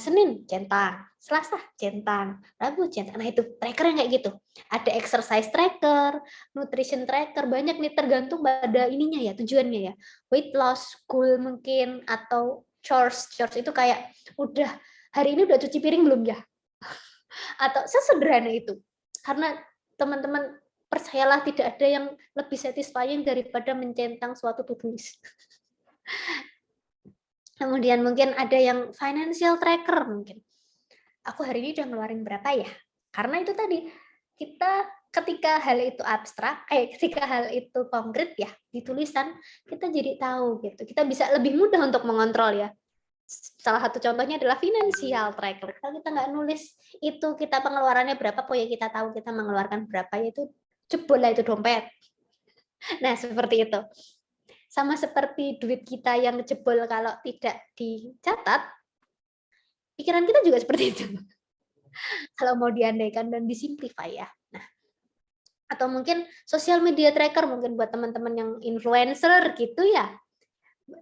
Speaker 2: Senin centang, Selasa centang, Rabu centang. Nah, itu trackernya kayak gitu. Ada exercise tracker, nutrition tracker, banyak nih tergantung pada ininya ya, tujuannya ya. Weight loss goal mungkin, atau chores itu kayak udah hari ini udah cuci piring belum ya? Atau sesederhana itu. Karena teman-teman percayalah, tidak ada yang lebih satisfying daripada mencentang suatu to-do list. Kemudian mungkin ada yang financial tracker mungkin. Aku hari ini udah ngeluarin berapa ya? Karena itu tadi, kita ketika hal itu abstrak, ketika hal itu konkret ya, di tulisan, kita jadi tahu gitu. Kita bisa lebih mudah untuk mengontrol ya. Salah satu contohnya adalah financial tracker. Kalau kita nggak nulis itu kita pengeluarannya berapa, pokoknya kita tahu kita mengeluarkan berapa, itu jebol lah itu dompet. Nah, seperti itu. Sama seperti duit kita yang jebol kalau tidak dicatat, pikiran kita juga seperti itu. Kalau mau diandaikan dan disimplify ya. Nah, atau mungkin sosial media tracker, mungkin buat teman-teman yang influencer gitu ya,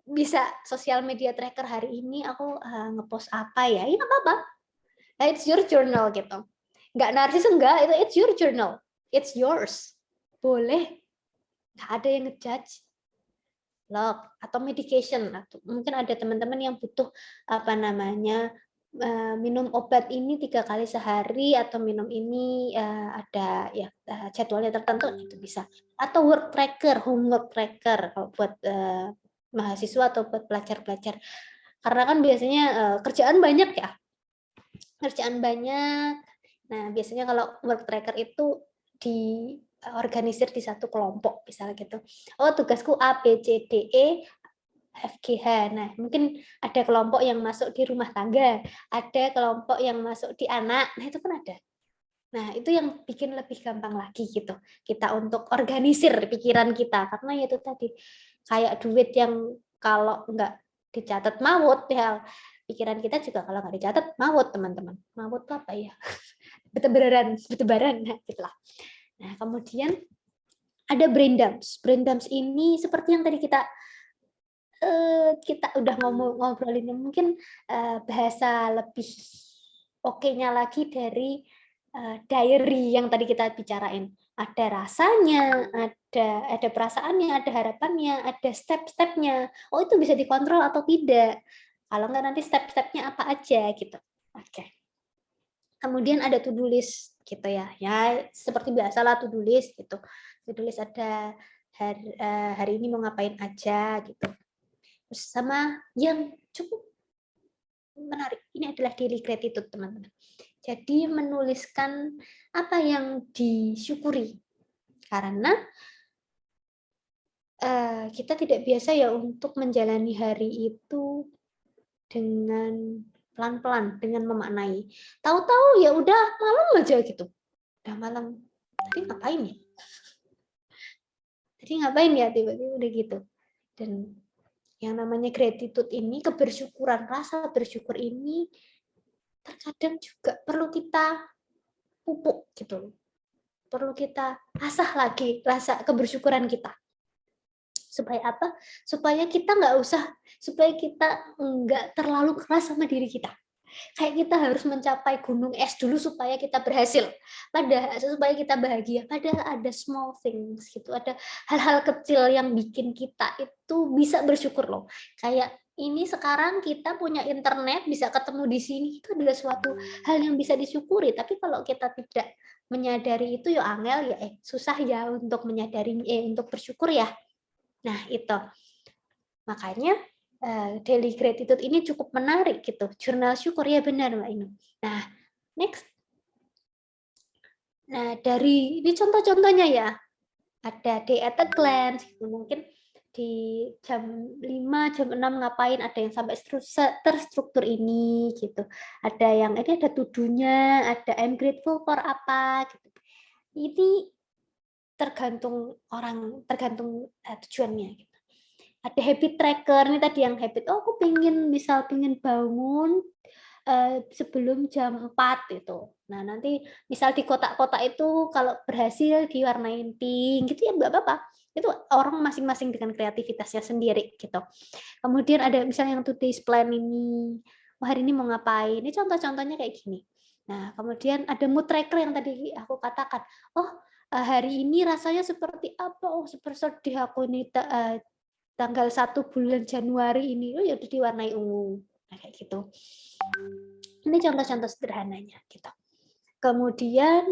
Speaker 2: bisa sosial media tracker hari ini aku ngepost apa ya, ini apa-apa. It's your journal gitu. Nggak narsis, enggak, it's your journal. It's yours. Boleh. Nggak ada yang ngejudge. Log atau medication, atau mungkin ada teman-teman yang butuh apa namanya, minum obat ini 3 kali sehari, atau minum ini ada ya jadwalnya tertentu, itu bisa. Atau work tracker, homework tracker kalau buat mahasiswa atau buat pelajar-pelajar. Karena kan biasanya kerjaan banyak ya. Kerjaan banyak. Nah, biasanya kalau work tracker itu diorganisir di satu kelompok misalnya gitu. Oh, tugasku A, B, C, D, E, F, G, H. Nah, mungkin ada kelompok yang masuk di rumah tangga, ada kelompok yang masuk di anak. Nah, itu kan ada. Nah, itu yang bikin lebih gampang lagi gitu. Kita untuk organisir pikiran kita. Karena itu tadi, kayak duit yang kalau nggak dicatat maut ya. Pikiran kita juga kalau nggak dicatat maut, teman-teman. Maut itu apa ya? Bertebaran. Nah, gitulah. Nah, kemudian ada brain dumps. Brain dumps ini seperti yang tadi kita udah ngobrolin, mungkin bahasa lebih oke-nya lagi dari diary yang tadi kita bicarain. Ada rasanya, ada perasaannya, ada harapannya, ada step-stepnya. Oh, itu bisa dikontrol atau tidak. Kalau nggak, nanti step-stepnya apa aja gitu. Oke. Kemudian ada to-do list gitu ya. Ya seperti biasalah to-do list gitu. To-do list ada hari ini mau ngapain aja gitu. Terus sama yang cukup menarik, ini adalah daily gratitude, teman-teman. Jadi menuliskan apa yang disyukuri. Karena kita tidak biasa ya untuk menjalani hari itu dengan pelan-pelan, dengan memaknai. Tahu-tahu ya udah malam aja gitu. Udah malam. Tadi ngapain ya? Tadi ngapain ya, tiba-tiba udah gitu. Dan yang namanya gratitude ini, kebersyukuran, rasa bersyukur ini terkadang juga perlu kita pupuk gitu. Perlu kita asah lagi rasa kebersyukuran kita. Supaya apa? Supaya kita nggak terlalu keras sama diri kita. Kayak kita harus mencapai gunung es dulu supaya kita berhasil. Supaya kita bahagia. Padahal ada small things gitu. Ada hal-hal kecil yang bikin kita itu bisa bersyukur loh. Kayak ini sekarang kita punya internet, bisa ketemu di sini, itu adalah suatu hal yang bisa disyukuri. Tapi kalau kita tidak menyadari itu ya angel ya, susah ya untuk menyadari, untuk bersyukur ya. Nah, itu. Makanya daily gratitude ini cukup menarik gitu. Jurnal syukur ya benar Mbak Inu. Nah, next. Nah, dari ini contoh-contohnya ya. Ada day at a glance, gitu. Mungkin di jam 5, jam 6 ngapain, ada yang sampai terstruktur ini gitu. Ada yang ini ada tuduhnya, ada I'm grateful for apa gitu. Ini tergantung orang, tergantung tujuannya gitu. Ada habit tracker, ini tadi yang habit, oh aku pingin bangun sebelum jam 4 itu. Nah, nanti misal di kotak-kotak itu kalau berhasil diwarnain pink gitu ya nggak apa-apa. Itu orang masing-masing dengan kreativitasnya sendiri gitu. Kemudian ada misalnya yang today's plan ini, oh, hari ini mau ngapain? Ini contoh-contohnya kayak gini. Nah, kemudian ada mood tracker yang tadi aku katakan. Oh, hari ini rasanya seperti apa? Oh, super sedih aku ini tanggal 1 bulan Januari ini. Oh, ya udah diwarnai ungu. Nah, kayak gitu. Ini contoh-contoh sederhananya gitu. Kemudian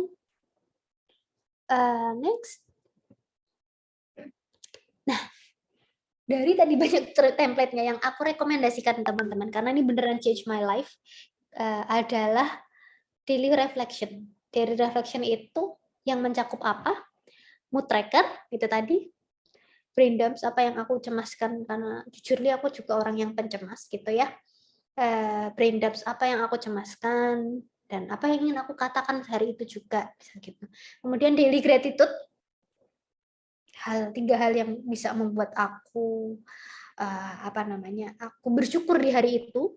Speaker 2: next. Nah, dari tadi banyak template-nya yang aku rekomendasikan teman-teman karena ini beneran change my life adalah daily reflection. Daily reflection itu yang mencakup apa? Mood tracker itu tadi. Brain dumps apa yang aku cemaskan karena jujur aku juga orang yang pencemas gitu ya. Brain dumps apa yang aku cemaskan dan apa yang ingin aku katakan hari itu juga bisa gitu. Kemudian daily gratitude, 3 hal yang bisa membuat aku aku bersyukur di hari itu.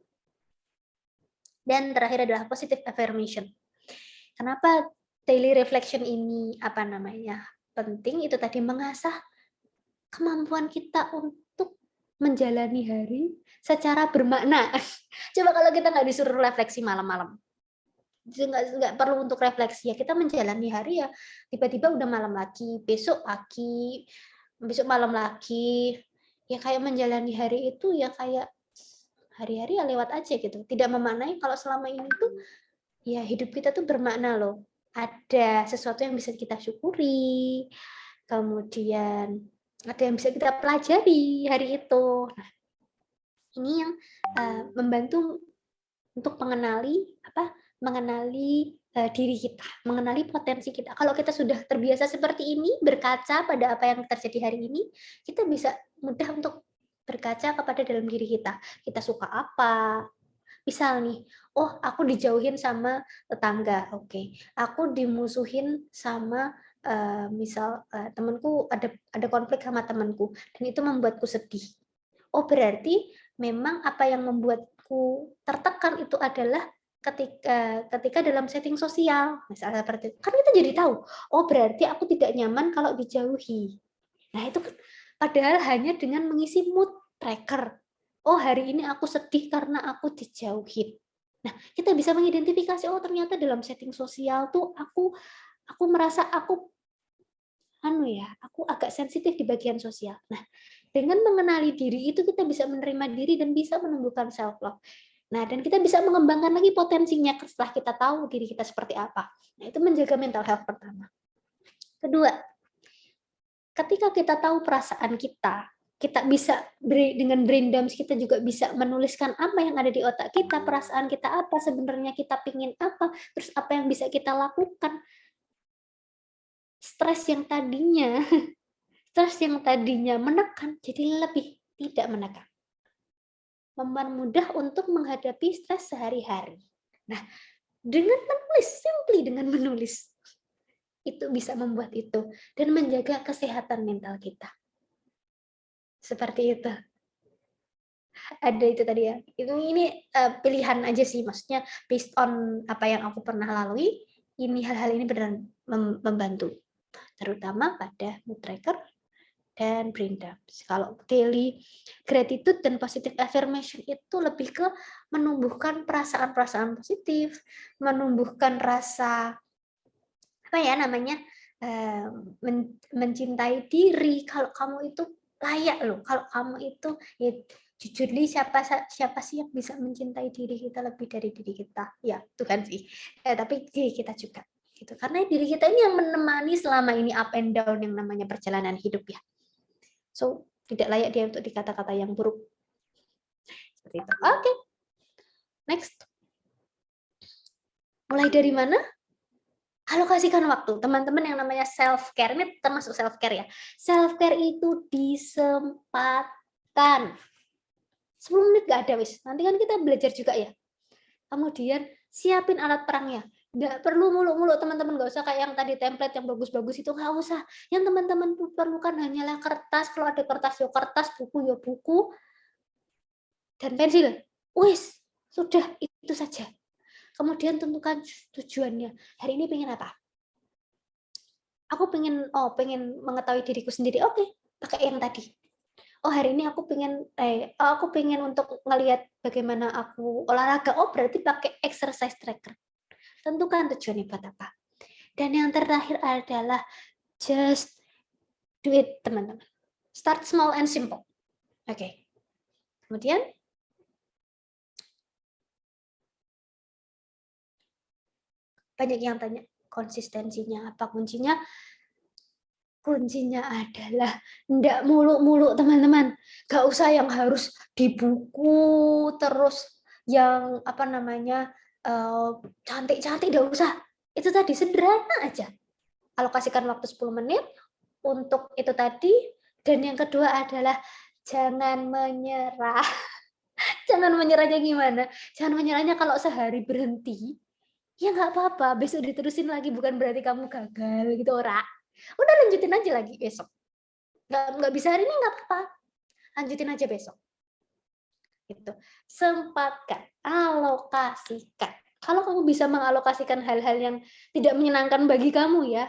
Speaker 2: Dan terakhir adalah positive affirmation. Kenapa daily reflection ini penting? Itu tadi mengasah kemampuan kita untuk menjalani hari secara bermakna. Coba kalau kita nggak disuruh refleksi malam-malam, nggak perlu untuk refleksi ya, kita menjalani hari ya tiba-tiba udah malam lagi, besok pagi, besok malam lagi, ya kayak menjalani hari itu ya kayak hari-hari ya lewat aja gitu, tidak memaknai kalau selama ini tuh ya hidup kita tuh bermakna loh, ada sesuatu yang bisa kita syukuri, kemudian ada yang bisa kita pelajari hari itu. Nah, ini yang membantu untuk mengenali diri kita, mengenali potensi kita. Kalau kita sudah terbiasa seperti ini, berkaca pada apa yang terjadi hari ini, kita bisa mudah untuk berkaca kepada dalam diri kita. Kita suka apa? Misal nih, oh aku dijauhin sama tetangga, oke. Aku dimusuhin sama temanku, ada konflik sama temanku, dan itu membuatku sedih. Oh berarti memang apa yang membuatku tertekan itu adalah ketika dalam setting sosial, misalnya seperti itu. Kan kita jadi tahu, oh berarti aku tidak nyaman kalau dijauhi. Nah itu kan padahal hanya dengan mengisi mood tracker. Oh hari ini aku sedih karena aku dijauhin. Nah kita bisa mengidentifikasi, oh ternyata dalam setting sosial tuh aku merasa aku agak sensitif di bagian sosial. Nah dengan mengenali diri itu kita bisa menerima diri dan bisa menumbuhkan self love. Nah, dan kita bisa mengembangkan lagi potensinya setelah kita tahu diri kita seperti apa. Nah, itu menjaga mental health pertama. Kedua, ketika kita tahu perasaan kita bisa dengan brain dumps kita juga bisa menuliskan apa yang ada di otak kita, perasaan kita apa, sebenarnya kita pingin apa, terus apa yang bisa kita lakukan. Stres yang tadinya menekan jadi lebih tidak menekan. Mempermudah untuk menghadapi stres sehari-hari. Nah, dengan menulis, itu bisa membuat itu dan menjaga kesehatan mental kita. Seperti itu. Ada itu tadi ya. Ini pilihan aja sih, maksudnya based on apa yang aku pernah lalui, hal-hal ini benar membantu. Terutama pada mood tracker dan brain dumps. Kalau daily gratitude dan positive affirmation itu lebih ke menumbuhkan perasaan-perasaan positif, menumbuhkan rasa mencintai diri. Kalau kamu itu layak loh, kalau kamu itu ya jujur nih siapa sih yang bisa mencintai diri kita lebih dari diri kita? Ya Tuhan sih. Tapi diri kita juga. Gitu. Karena diri kita ini yang menemani selama ini up and down yang namanya perjalanan hidup ya. So, tidak layak dia untuk dikata-kata yang buruk. Seperti itu. Oke. Next. Mulai dari mana? Alokasikan waktu. Teman-teman, yang namanya self-care, ini termasuk self-care ya. Self-care itu disempatkan. 10 menit gak ada, wis. Nanti kan kita belajar juga ya. Kemudian siapin alat perangnya. Nggak perlu muluk-muluk, teman-teman. Nggak usah kayak yang tadi template yang bagus-bagus itu, nggak usah. Yang teman-teman perlukan hanyalah kertas. Kalau ada kertas, ya kertas, buku, ya buku, dan pensil. Wis, sudah itu saja. Kemudian tentukan tujuannya. Hari ini pengen apa? Aku pengen mengetahui diriku sendiri. Oke, pakai yang tadi. Oh, hari ini aku pengen untuk ngelihat bagaimana aku olahraga. Oh, berarti pakai exercise tracker. Tentukan tujuannya buat apa. Dan yang terakhir adalah just do it, teman-teman. Start small and simple. Oke. Kemudian banyak yang tanya konsistensinya apa kuncinya? Kuncinya adalah ndak muluk-muluk, teman-teman. Gak usah yang harus di buku terus yang apa namanya cantik-cantik, ndak usah. Itu tadi sederhana aja. Alokasikan waktu 10 menit untuk itu tadi. Dan yang kedua adalah jangan menyerah. Jangan menyerahnya gimana? Jangan menyerahnya kalau sehari berhenti. Ya nggak apa-apa, besok diterusin lagi, bukan berarti kamu gagal gitu, ora. Udah lanjutin aja lagi besok. Nggak bisa hari ini nggak apa-apa, lanjutin aja besok. Gitu. Sempatkan, alokasikan. Kalau kamu bisa mengalokasikan hal-hal yang tidak menyenangkan bagi kamu ya,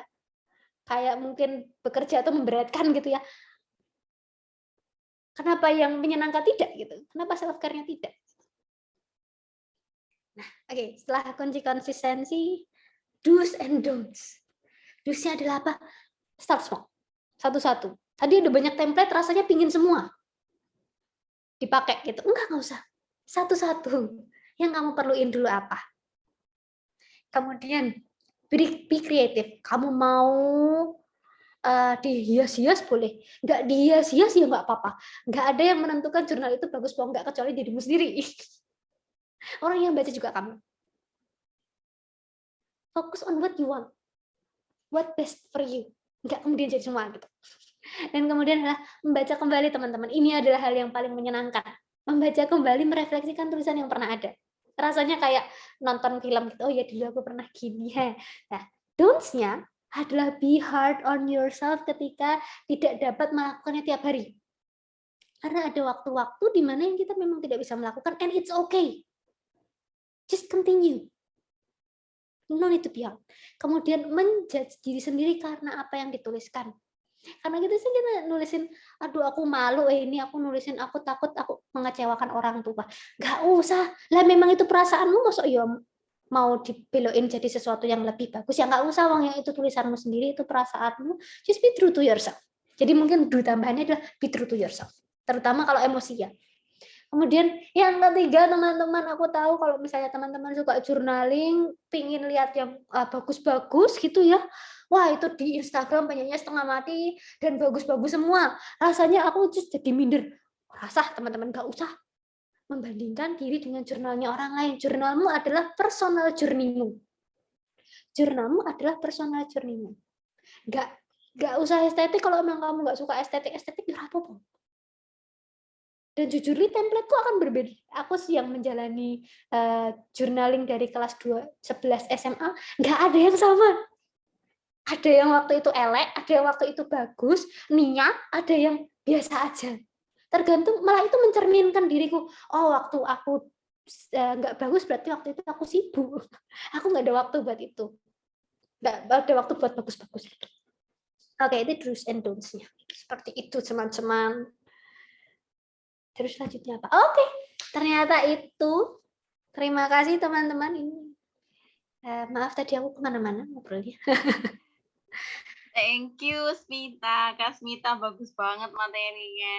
Speaker 2: kayak mungkin bekerja atau memberatkan gitu ya, kenapa yang menyenangkan tidak gitu? Kenapa self-care-nya tidak? Nah, oke, setelah kunci konsistensi, do's and don'ts. Do's-nya adalah apa? Start small. Satu-satu. Tadi ada banyak template, rasanya pingin semua dipakai gitu. Enggak usah. Satu-satu. Yang kamu perluin dulu apa? Kemudian be kreatif. Kamu mau dihias-hias boleh. Nggak dihias-hias ya nggak apa-apa. Nggak ada yang menentukan jurnal itu bagus atau nggak kecuali dirimu sendiri. Orang yang baca juga kamu. Fokus on what you want. What best for you. Nggak kemudian jadi semua gitu. Dan kemudian adalah membaca kembali, teman-teman. Ini adalah hal yang paling menyenangkan. Membaca kembali, merefleksikan tulisan yang pernah ada. Rasanya kayak nonton film gitu. Oh ya, dulu aku pernah gini. Nah, don'ts-nya adalah be hard on yourself ketika tidak dapat melakukannya tiap hari. Karena ada waktu-waktu di mana yang kita memang tidak bisa melakukan, and it's okay. Just continue. No need to be hard. Kemudian menjudge diri sendiri karena apa yang dituliskan. Karena gitu sih kita nulisin, aduh aku malu ini aku nulisin, aku takut aku mengecewakan orang tua. Nggak usah. Lah memang itu perasaanmu, masuk ya mau dibelokin jadi sesuatu yang lebih bagus ya nggak usah, wong yang itu tulisanmu sendiri, itu perasaanmu. Just be true to yourself. Jadi mungkin do tambahannya adalah be true to yourself. Terutama kalau emosi ya. Kemudian yang ketiga, teman-teman, aku tahu kalau misalnya teman-teman suka journaling, pingin lihat yang bagus-bagus gitu ya. Wah, itu di Instagram banyaknya setengah mati dan bagus-bagus semua. Rasanya aku just jadi minder. Rasa teman-teman nggak usah membandingkan diri dengan jurnalnya orang lain. Jurnalmu adalah personal journey-mu. Jurnalmu adalah personal journey-mu. Nggak usah estetik. Kalau memang kamu nggak suka estetik ya apa-apa. Dan jujur li templateku akan berbeda. Aku sih yang menjalani journaling dari kelas 11 SMA, nggak ada yang sama. Ada yang waktu itu elek, ada yang waktu itu bagus, niat, ada yang biasa aja. Tergantung, malah itu mencerminkan diriku. Oh, waktu aku nggak bagus berarti waktu itu aku sibuk. Aku nggak ada waktu buat itu. Nggak ada waktu buat bagus-bagus. Oke, itu do's and don'ts-nya. Seperti itu, teman-teman. Terus selanjutnya apa? Oke, ternyata itu. Terima kasih teman-teman. Ini maaf tadi aku kemana-mana ngobrolnya.
Speaker 1: Thank you, Smita. Kak Smita, bagus banget materinya.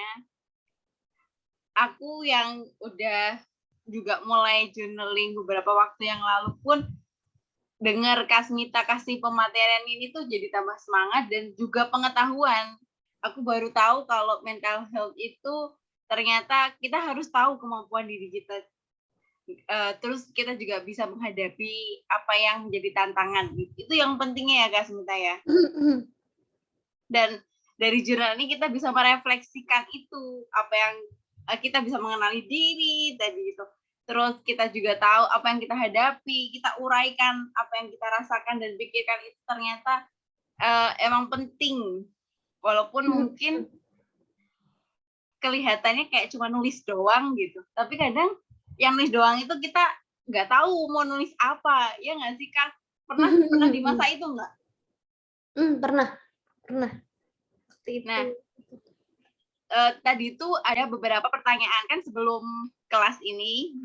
Speaker 1: Aku yang udah juga mulai journaling beberapa waktu yang lalu pun dengar Kak Smita kasih pematerian ini tuh jadi tambah semangat dan juga pengetahuan. Aku baru tahu kalau mental health itu ternyata kita harus tahu kemampuan diri kita. Terus kita juga bisa menghadapi apa yang menjadi tantangan. Itu yang pentingnya ya Kak Smita ya. Dan dari jurnal ini kita bisa merefleksikan itu, apa yang kita bisa mengenali diri tadi itu. Terus kita juga tahu apa yang kita hadapi, kita uraikan apa yang kita rasakan dan pikirkan itu ternyata emang penting. Walaupun mungkin kelihatannya kayak cuma nulis doang gitu. Tapi kadang yang nulis doang itu kita nggak tahu mau nulis apa. Ya nggak sih Kak? Pernah di masa itu nggak?
Speaker 2: Pernah. Seperti itu.
Speaker 1: Nah, tadi itu ada beberapa pertanyaan kan sebelum kelas ini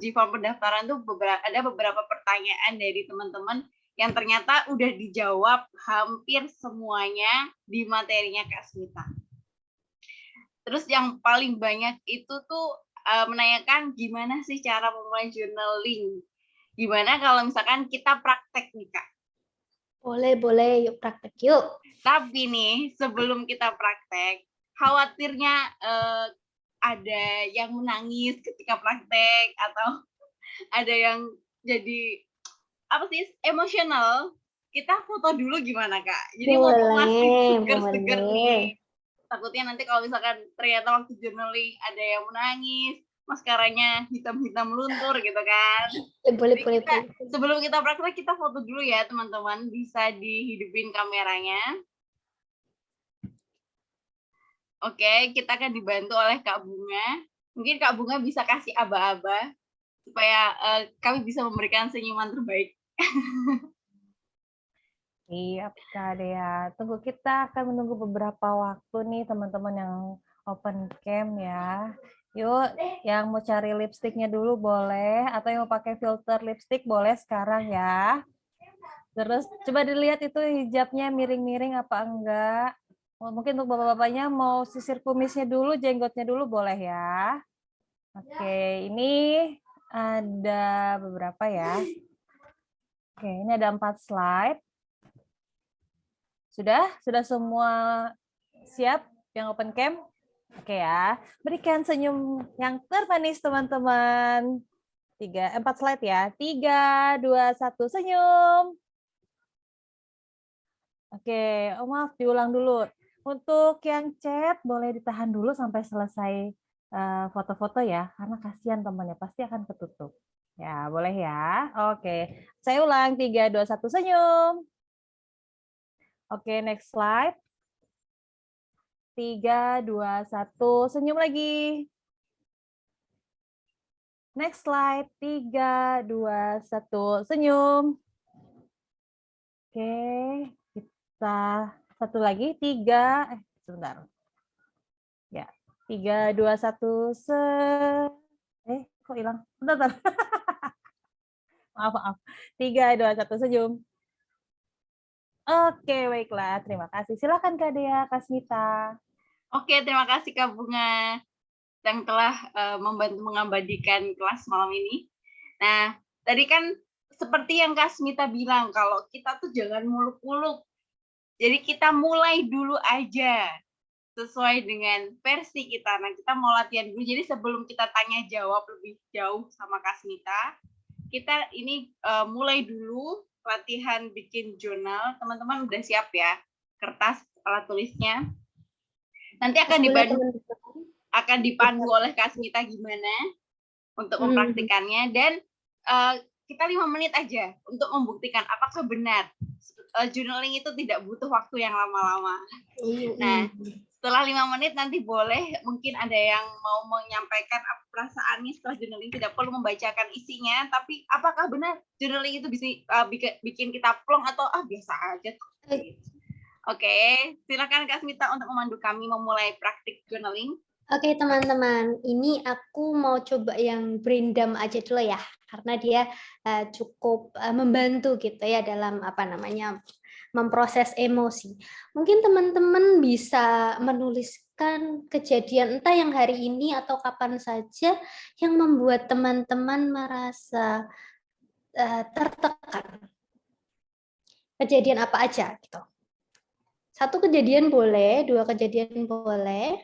Speaker 1: di form pendaftaran tuh ada beberapa pertanyaan dari teman-teman yang ternyata udah dijawab hampir semuanya di materinya Kak Smita. Terus yang paling banyak itu tuh menanyakan gimana sih cara memulai journaling. Gimana kalau misalkan kita praktek nih Kak?
Speaker 2: Boleh, yuk praktek yuk.
Speaker 1: Tapi nih sebelum kita praktek, khawatirnya ada yang menangis ketika praktek atau ada yang jadi apa sih emosional. Kita foto dulu gimana Kak? Jadi mau masih seger-seger nih. Takutnya nanti kalau misalkan ternyata waktu journaling ada yang menangis, maskaranya hitam-hitam luntur gitu kan.
Speaker 2: Boleh.
Speaker 1: Sebelum kita praktek kita foto dulu ya teman-teman, bisa dihidupin kameranya. Oke, kita akan dibantu oleh Kak Bunga. Mungkin Kak Bunga bisa kasih aba-aba supaya kami bisa memberikan senyuman terbaik.
Speaker 3: Siap Kak Dea. Tunggu, kita akan menunggu beberapa waktu nih teman-teman yang open cam ya. Yuk, yang mau cari lipstiknya dulu boleh, atau yang mau pakai filter lipstick boleh sekarang ya. Terus coba dilihat itu hijabnya miring-miring apa enggak. Mungkin untuk bapak-bapaknya mau sisir kumisnya dulu, jenggotnya dulu boleh ya. Oke, ini ada beberapa ya. Oke, ini ada 4 slide. Sudah semua siap yang open cam? Oke ya. Berikan senyum yang termanis teman-teman. 4 slide ya. 3, 2, 1, senyum. Oke, maaf diulang dulu. Untuk yang chat boleh ditahan dulu sampai selesai foto-foto ya, karena kasihan temannya pasti akan ketutup. Ya, boleh ya. Oke, saya ulang 3, 2, 1, senyum. Oke, next slide. 3, 2, 1, senyum lagi. Next slide, 3, 2, 1, senyum. Oke, kita satu lagi, 3, sebentar. Ya, 3, 2, 1, kok hilang? Bentar. Maaf. 3, 2, 1, senyum. Oke, baiklah. Terima kasih. Silakan Kak Dea, Kak Smita.
Speaker 1: Oke, terima kasih Kak Bunga yang telah membantu mengabadikan kelas malam ini. Nah, tadi kan seperti yang Kak Smita bilang, kalau kita tuh jangan muluk-muluk. Jadi kita mulai dulu aja sesuai dengan versi kita. Nah, kita mau latihan dulu. Jadi sebelum kita tanya jawab lebih jauh sama Kak Smita, kita ini mulai dulu latihan bikin jurnal. Teman-teman udah siap ya? Kertas, alat tulisnya. Nanti akan dipandu oleh Kak Smita gimana untuk mempraktikannya, dan kita 5 menit aja untuk membuktikan apakah benar journaling itu tidak butuh waktu yang lama-lama. Nah, setelah 5 menit nanti boleh mungkin ada yang mau menyampaikan perasaannya setelah journaling, tidak perlu membacakan isinya, tapi apakah benar journaling itu bisa bikin kita plong atau biasa aja. Oke, silakan Kak Smita untuk memandu kami memulai praktik journaling.
Speaker 2: Oke teman-teman, ini aku mau coba yang brain dump aja dulu ya, karena dia cukup membantu gitu ya dalam memproses emosi. Mungkin teman-teman bisa menuliskan kejadian entah yang hari ini atau kapan saja yang membuat teman-teman merasa tertekan. Kejadian apa aja gitu. 1 kejadian boleh, 2 kejadian boleh.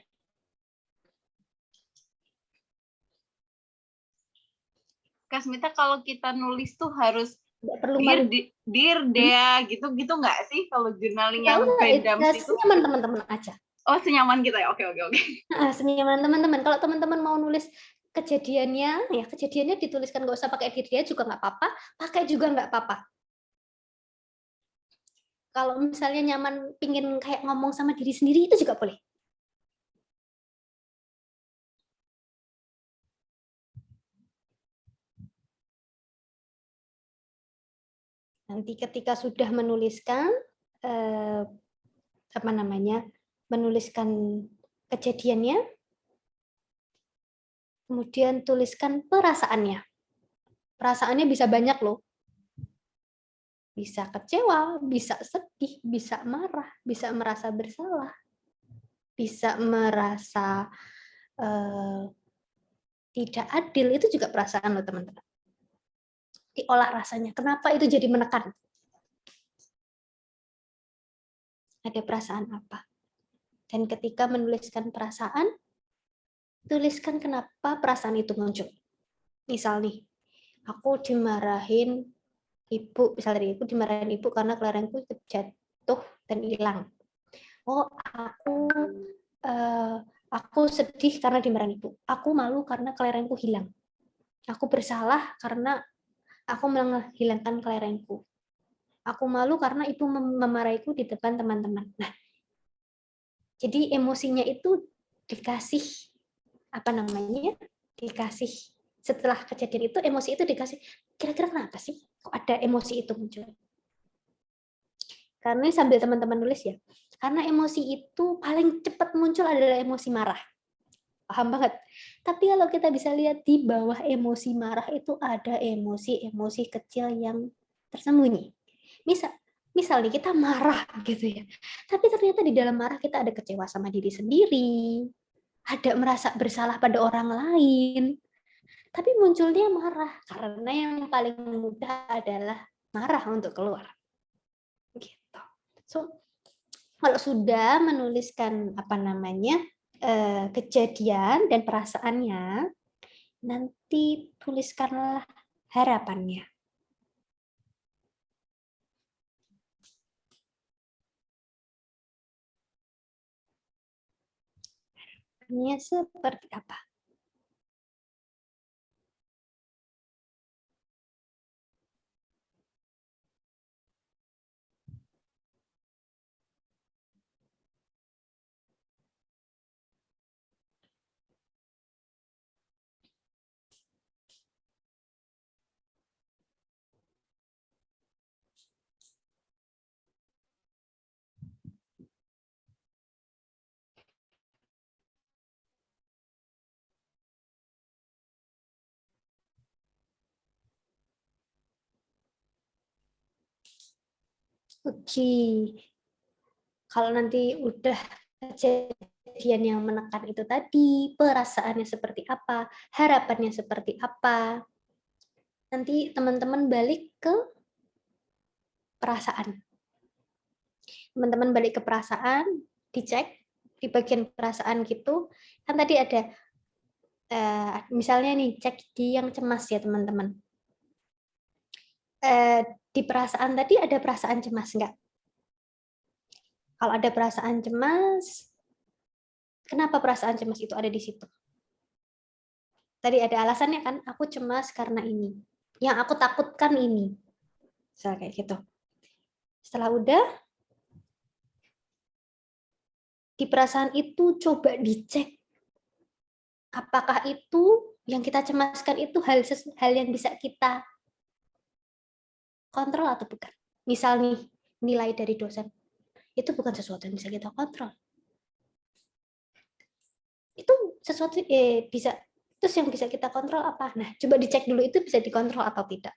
Speaker 1: Kak Smita, kalau kita nulis tuh harus
Speaker 2: Nggak perlu
Speaker 1: dear,
Speaker 2: malu.
Speaker 1: dear Dea gitu nggak sih kalau journaling yang bedams itu?
Speaker 2: Senyaman teman-teman aja.
Speaker 1: Oh, senyaman kita ya. Oke.
Speaker 2: Senyaman teman-teman. Kalau teman-teman mau nulis kejadiannya, ya kejadiannya dituliskan, nggak usah pakai dia juga nggak apa-apa, pakai juga nggak apa-apa. Kalau misalnya nyaman pingin kayak ngomong sama diri sendiri, itu juga boleh. Nanti ketika sudah menuliskan menuliskan kejadiannya, kemudian tuliskan perasaannya. Perasaannya bisa banyak loh. Bisa kecewa, bisa sedih, bisa marah, bisa merasa bersalah, bisa merasa tidak adil, itu juga perasaan loh teman-teman. Diolah rasanya. Kenapa itu jadi menekan? Ada perasaan apa? Dan ketika menuliskan perasaan, tuliskan kenapa perasaan itu muncul. Misal nih, aku dimarahin ibu, misalnya aku dimarahin ibu karena kelerengku jatuh dan hilang. Oh, aku sedih karena dimarahin ibu. Aku malu karena kelerengku hilang. Aku bersalah karena aku menghilangkan kelerengku. Aku malu karena ibu memarahiku di depan teman-teman. Nah, jadi emosinya itu dikasih dikasih setelah kejadian itu, emosi itu dikasih, kira-kira kenapa sih kok ada emosi itu muncul? Karena sambil teman-teman nulis ya, karena emosi itu paling cepat muncul adalah emosi marah. Paham banget. Tapi kalau kita bisa lihat di bawah emosi marah itu ada emosi-emosi kecil yang tersembunyi. Misal nih kita marah gitu ya, tapi ternyata di dalam marah kita ada kecewa sama diri sendiri, ada merasa bersalah pada orang lain, tapi munculnya marah karena yang paling mudah adalah marah untuk keluar. Gitu. So, kalau sudah menuliskan kejadian dan perasaannya, nanti tuliskanlah harapannya. Harapannya seperti apa? Oke, kalau nanti udah kejadian yang menekan itu tadi, perasaannya seperti apa, harapannya seperti apa, nanti teman-teman balik ke perasaan. Teman-teman balik ke perasaan, dicek di bagian perasaan gitu, kan tadi ada misalnya nih, cek di yang cemas ya teman-teman. Di perasaan tadi ada perasaan cemas enggak? Kalau ada perasaan cemas, kenapa perasaan cemas itu ada di situ? Tadi ada alasannya kan, aku cemas karena ini. Yang aku takutkan ini. Misalnya kayak gitu. Setelah udah, di perasaan itu coba dicek. Apakah itu yang kita cemaskan itu hal yang bisa kita kontrol atau bukan? Misal nih, nilai dari dosen. Itu bukan sesuatu yang bisa kita kontrol. Itu sesuatu bisa, terus yang bisa kita kontrol apa? Nah, coba dicek dulu itu bisa dikontrol atau tidak.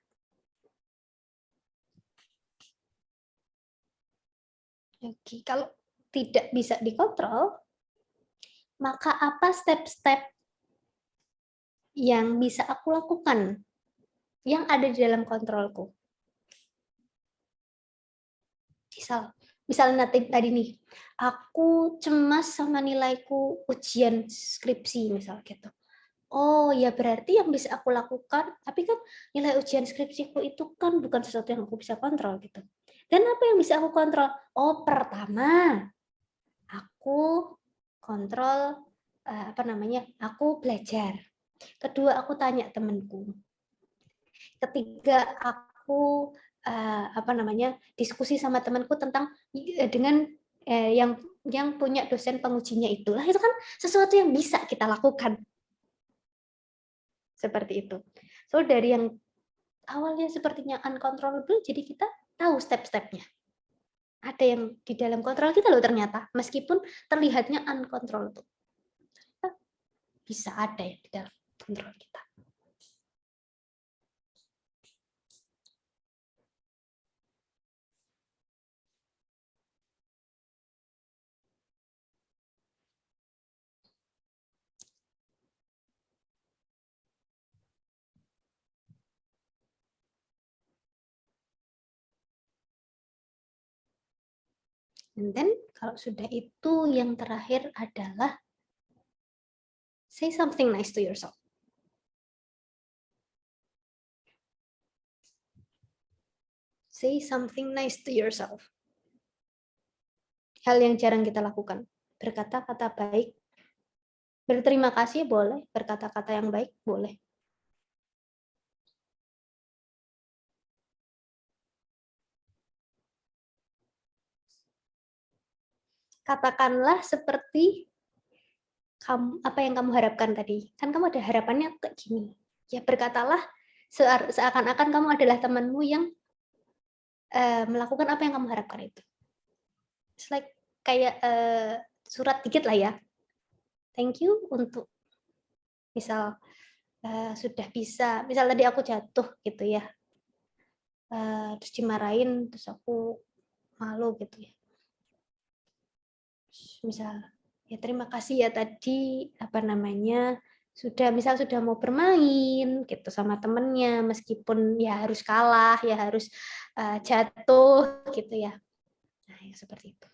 Speaker 2: Oke, kalau tidak bisa dikontrol, maka apa step-step yang bisa aku lakukan yang ada di dalam kontrolku? Misalnya tadi nih, aku cemas sama nilaiku ujian skripsi misal gitu. oh ya berarti yang bisa aku lakukan, tapi kan nilai ujian skripsiku itu kan bukan sesuatu yang aku bisa kontrol gitu. Dan apa yang bisa aku kontrol? Oh pertama, aku kontrol aku belajar. Kedua, aku tanya temanku. Ketiga, aku diskusi sama temanku tentang dengan yang punya dosen pengujinya itulah itu kan sesuatu yang bisa kita lakukan seperti itu. So dari yang awalnya sepertinya uncontrollable, jadi kita tahu step-stepnya. Ada yang di dalam kontrol kita loh ternyata, meskipun terlihatnya uncontrollable. Bisa ada yang di dalam kontrol kita. And then kalau sudah itu yang terakhir adalah say something nice to yourself. Say something nice to yourself. Hal yang jarang kita lakukan. Berkata-kata baik. Berterima kasih boleh, berkata-kata yang baik boleh. Katakanlah seperti apa yang kamu harapkan tadi. Kan kamu ada harapannya kayak gini. Ya berkatalah seakan-akan kamu adalah temanmu yang melakukan apa yang kamu harapkan itu. It's like kayak surat dikit lah ya. Thank you untuk misal sudah bisa, misal tadi aku jatuh gitu ya. Terus dimarahin, terus aku malu gitu ya. Misal ya terima kasih ya tadi sudah mau bermain gitu sama temennya meskipun ya harus kalah ya harus jatuh gitu ya. Nah ya seperti itu.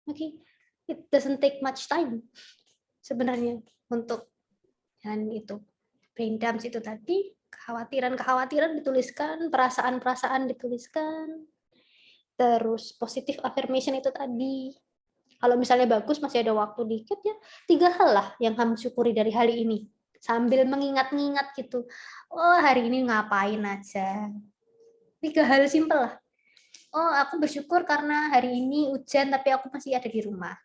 Speaker 2: Oke, it doesn't take much time sebenarnya untuk dan itu brain dumps itu tadi kekhawatiran dituliskan, perasaan dituliskan. Terus positive affirmation itu tadi. Kalau misalnya bagus, masih ada waktu dikit ya, 3 hal lah yang kamu syukuri dari hari ini. Sambil mengingat-ingat gitu. Oh, hari ini ngapain aja. 3 hal simpel lah. Oh, aku bersyukur karena hari ini hujan tapi aku masih ada di rumah.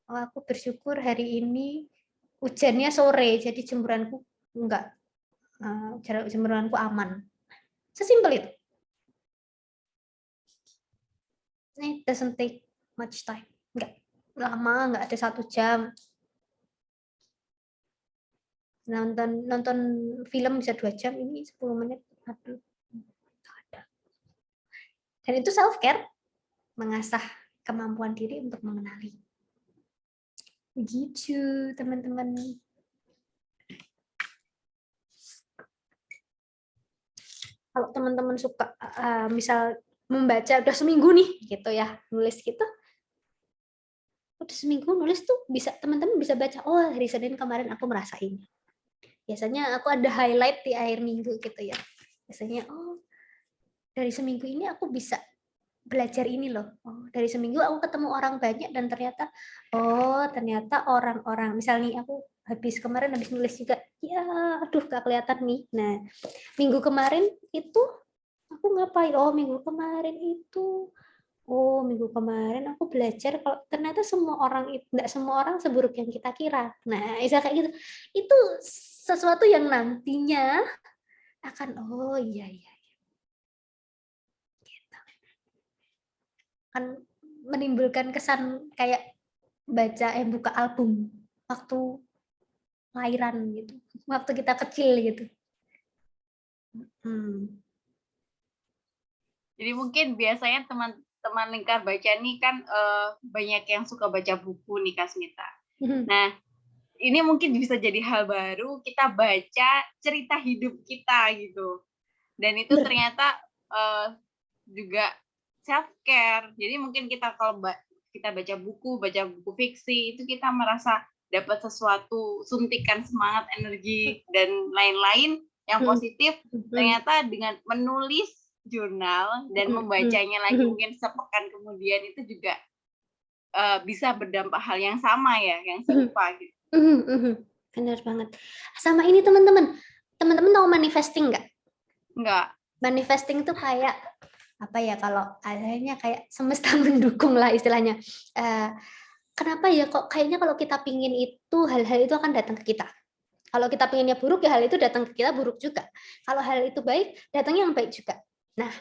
Speaker 2: Oh, aku bersyukur hari ini hujannya sore, jadi jemuranku jemuranku aman. Sesimpel itu. It doesn't take much time. Nggak lama, nggak ada 1 jam. Nonton film bisa 2 jam, ini 10 menit. Aduh, nggak ada. Dan itu self-care, mengasah kemampuan diri untuk mengenali. Begitu, teman-teman. Kalau teman-teman suka, misal membaca udah seminggu nih, gitu ya, nulis gitu, udah seminggu nulis tuh bisa teman-teman bisa baca, oh hari Senin kemarin aku merasa ini. Biasanya aku ada highlight di akhir minggu gitu ya. Biasanya oh dari seminggu ini aku bisa belajar ini loh. Oh, dari seminggu aku ketemu orang banyak dan ternyata orang-orang misalnya aku habis nulis juga. Ya, aduh gak kelihatan nih. Nah, minggu kemarin itu aku ngapain? Oh, minggu kemarin aku belajar kalau ternyata enggak semua orang seburuk yang kita kira. Nah, bisa kayak gitu. Itu sesuatu yang nantinya akan iya. Gitu. Akan menimbulkan kesan kayak buka album waktu lahiran gitu. Waktu kita kecil gitu.
Speaker 1: Jadi mungkin biasanya teman-teman lingkar baca nih kan banyak yang suka baca buku nih Kak Smita. Nah, ini mungkin bisa jadi hal baru kita baca cerita hidup kita gitu. Dan itu ternyata juga self care. Jadi mungkin kita kalau kita baca buku fiksi, itu kita merasa dapat sesuatu suntikan semangat, energi dan lain-lain yang positif. Ternyata dengan menulis jurnal dan membacanya lagi mungkin sepekan kemudian itu juga bisa berdampak hal yang sama ya, yang serupa gitu.
Speaker 2: Benar banget. Sama ini teman-teman tahu manifesting nggak?
Speaker 1: Nggak.
Speaker 2: Manifesting itu kayak apa ya, kalau adanya kayak semesta mendukung lah istilahnya. Kenapa ya kok kayaknya kalau kita pingin itu, hal-hal itu akan datang ke kita. Kalau kita pinginnya buruk, ya hal itu datang ke kita buruk juga. Kalau hal itu baik, datangnya yang baik juga. Nah,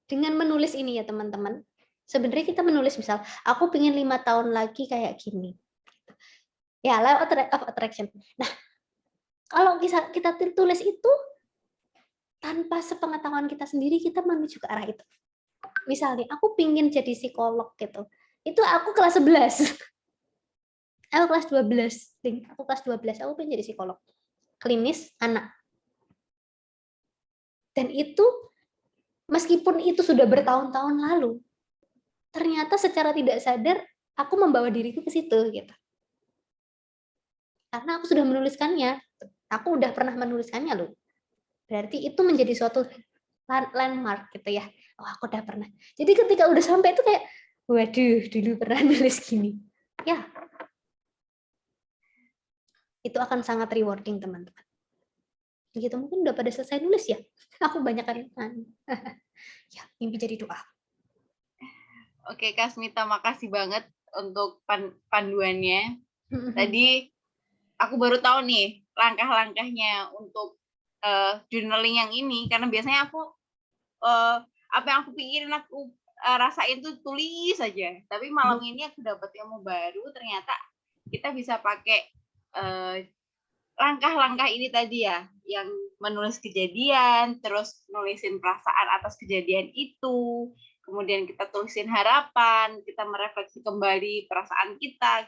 Speaker 2: dengan menulis ini ya teman-teman, sebenarnya kita menulis misal, aku pingin 5 tahun lagi kayak gini. Ya, law of attraction. Nah, kalau kita tulis itu, tanpa sepengetahuan kita sendiri, kita menuju ke arah itu. Misalnya, aku pingin jadi psikolog gitu. Itu aku kelas 11. Aku kelas 12. Aku kelas 12, aku pingin jadi psikolog. Klinis anak. Dan itu, meskipun itu sudah bertahun-tahun lalu, ternyata secara tidak sadar, aku membawa diriku ke situ gitu. Karena aku sudah menuliskannya. Aku udah pernah menuliskannya loh. Berarti itu menjadi suatu landmark gitu ya. Oh, aku udah pernah. Jadi ketika udah sampai itu kayak, waduh, dulu pernah nulis gini. Ya. Itu akan sangat rewarding, teman-teman. Gitu, mungkin udah pada selesai nulis ya. Aku banyak kan. Ya, mimpi jadi doa.
Speaker 1: Oke, Kak Smita, makasih banget untuk panduannya. Tadi aku baru tahu nih langkah-langkahnya untuk journaling yang ini, karena biasanya aku apa yang aku pikirin, aku rasain tuh tulis aja. Tapi malam ini aku dapat ilmu baru, ternyata kita bisa pakai langkah-langkah ini tadi ya, yang menulis kejadian, terus nulisin perasaan atas kejadian itu, kemudian kita tulisin harapan, kita merefleksi kembali perasaan kita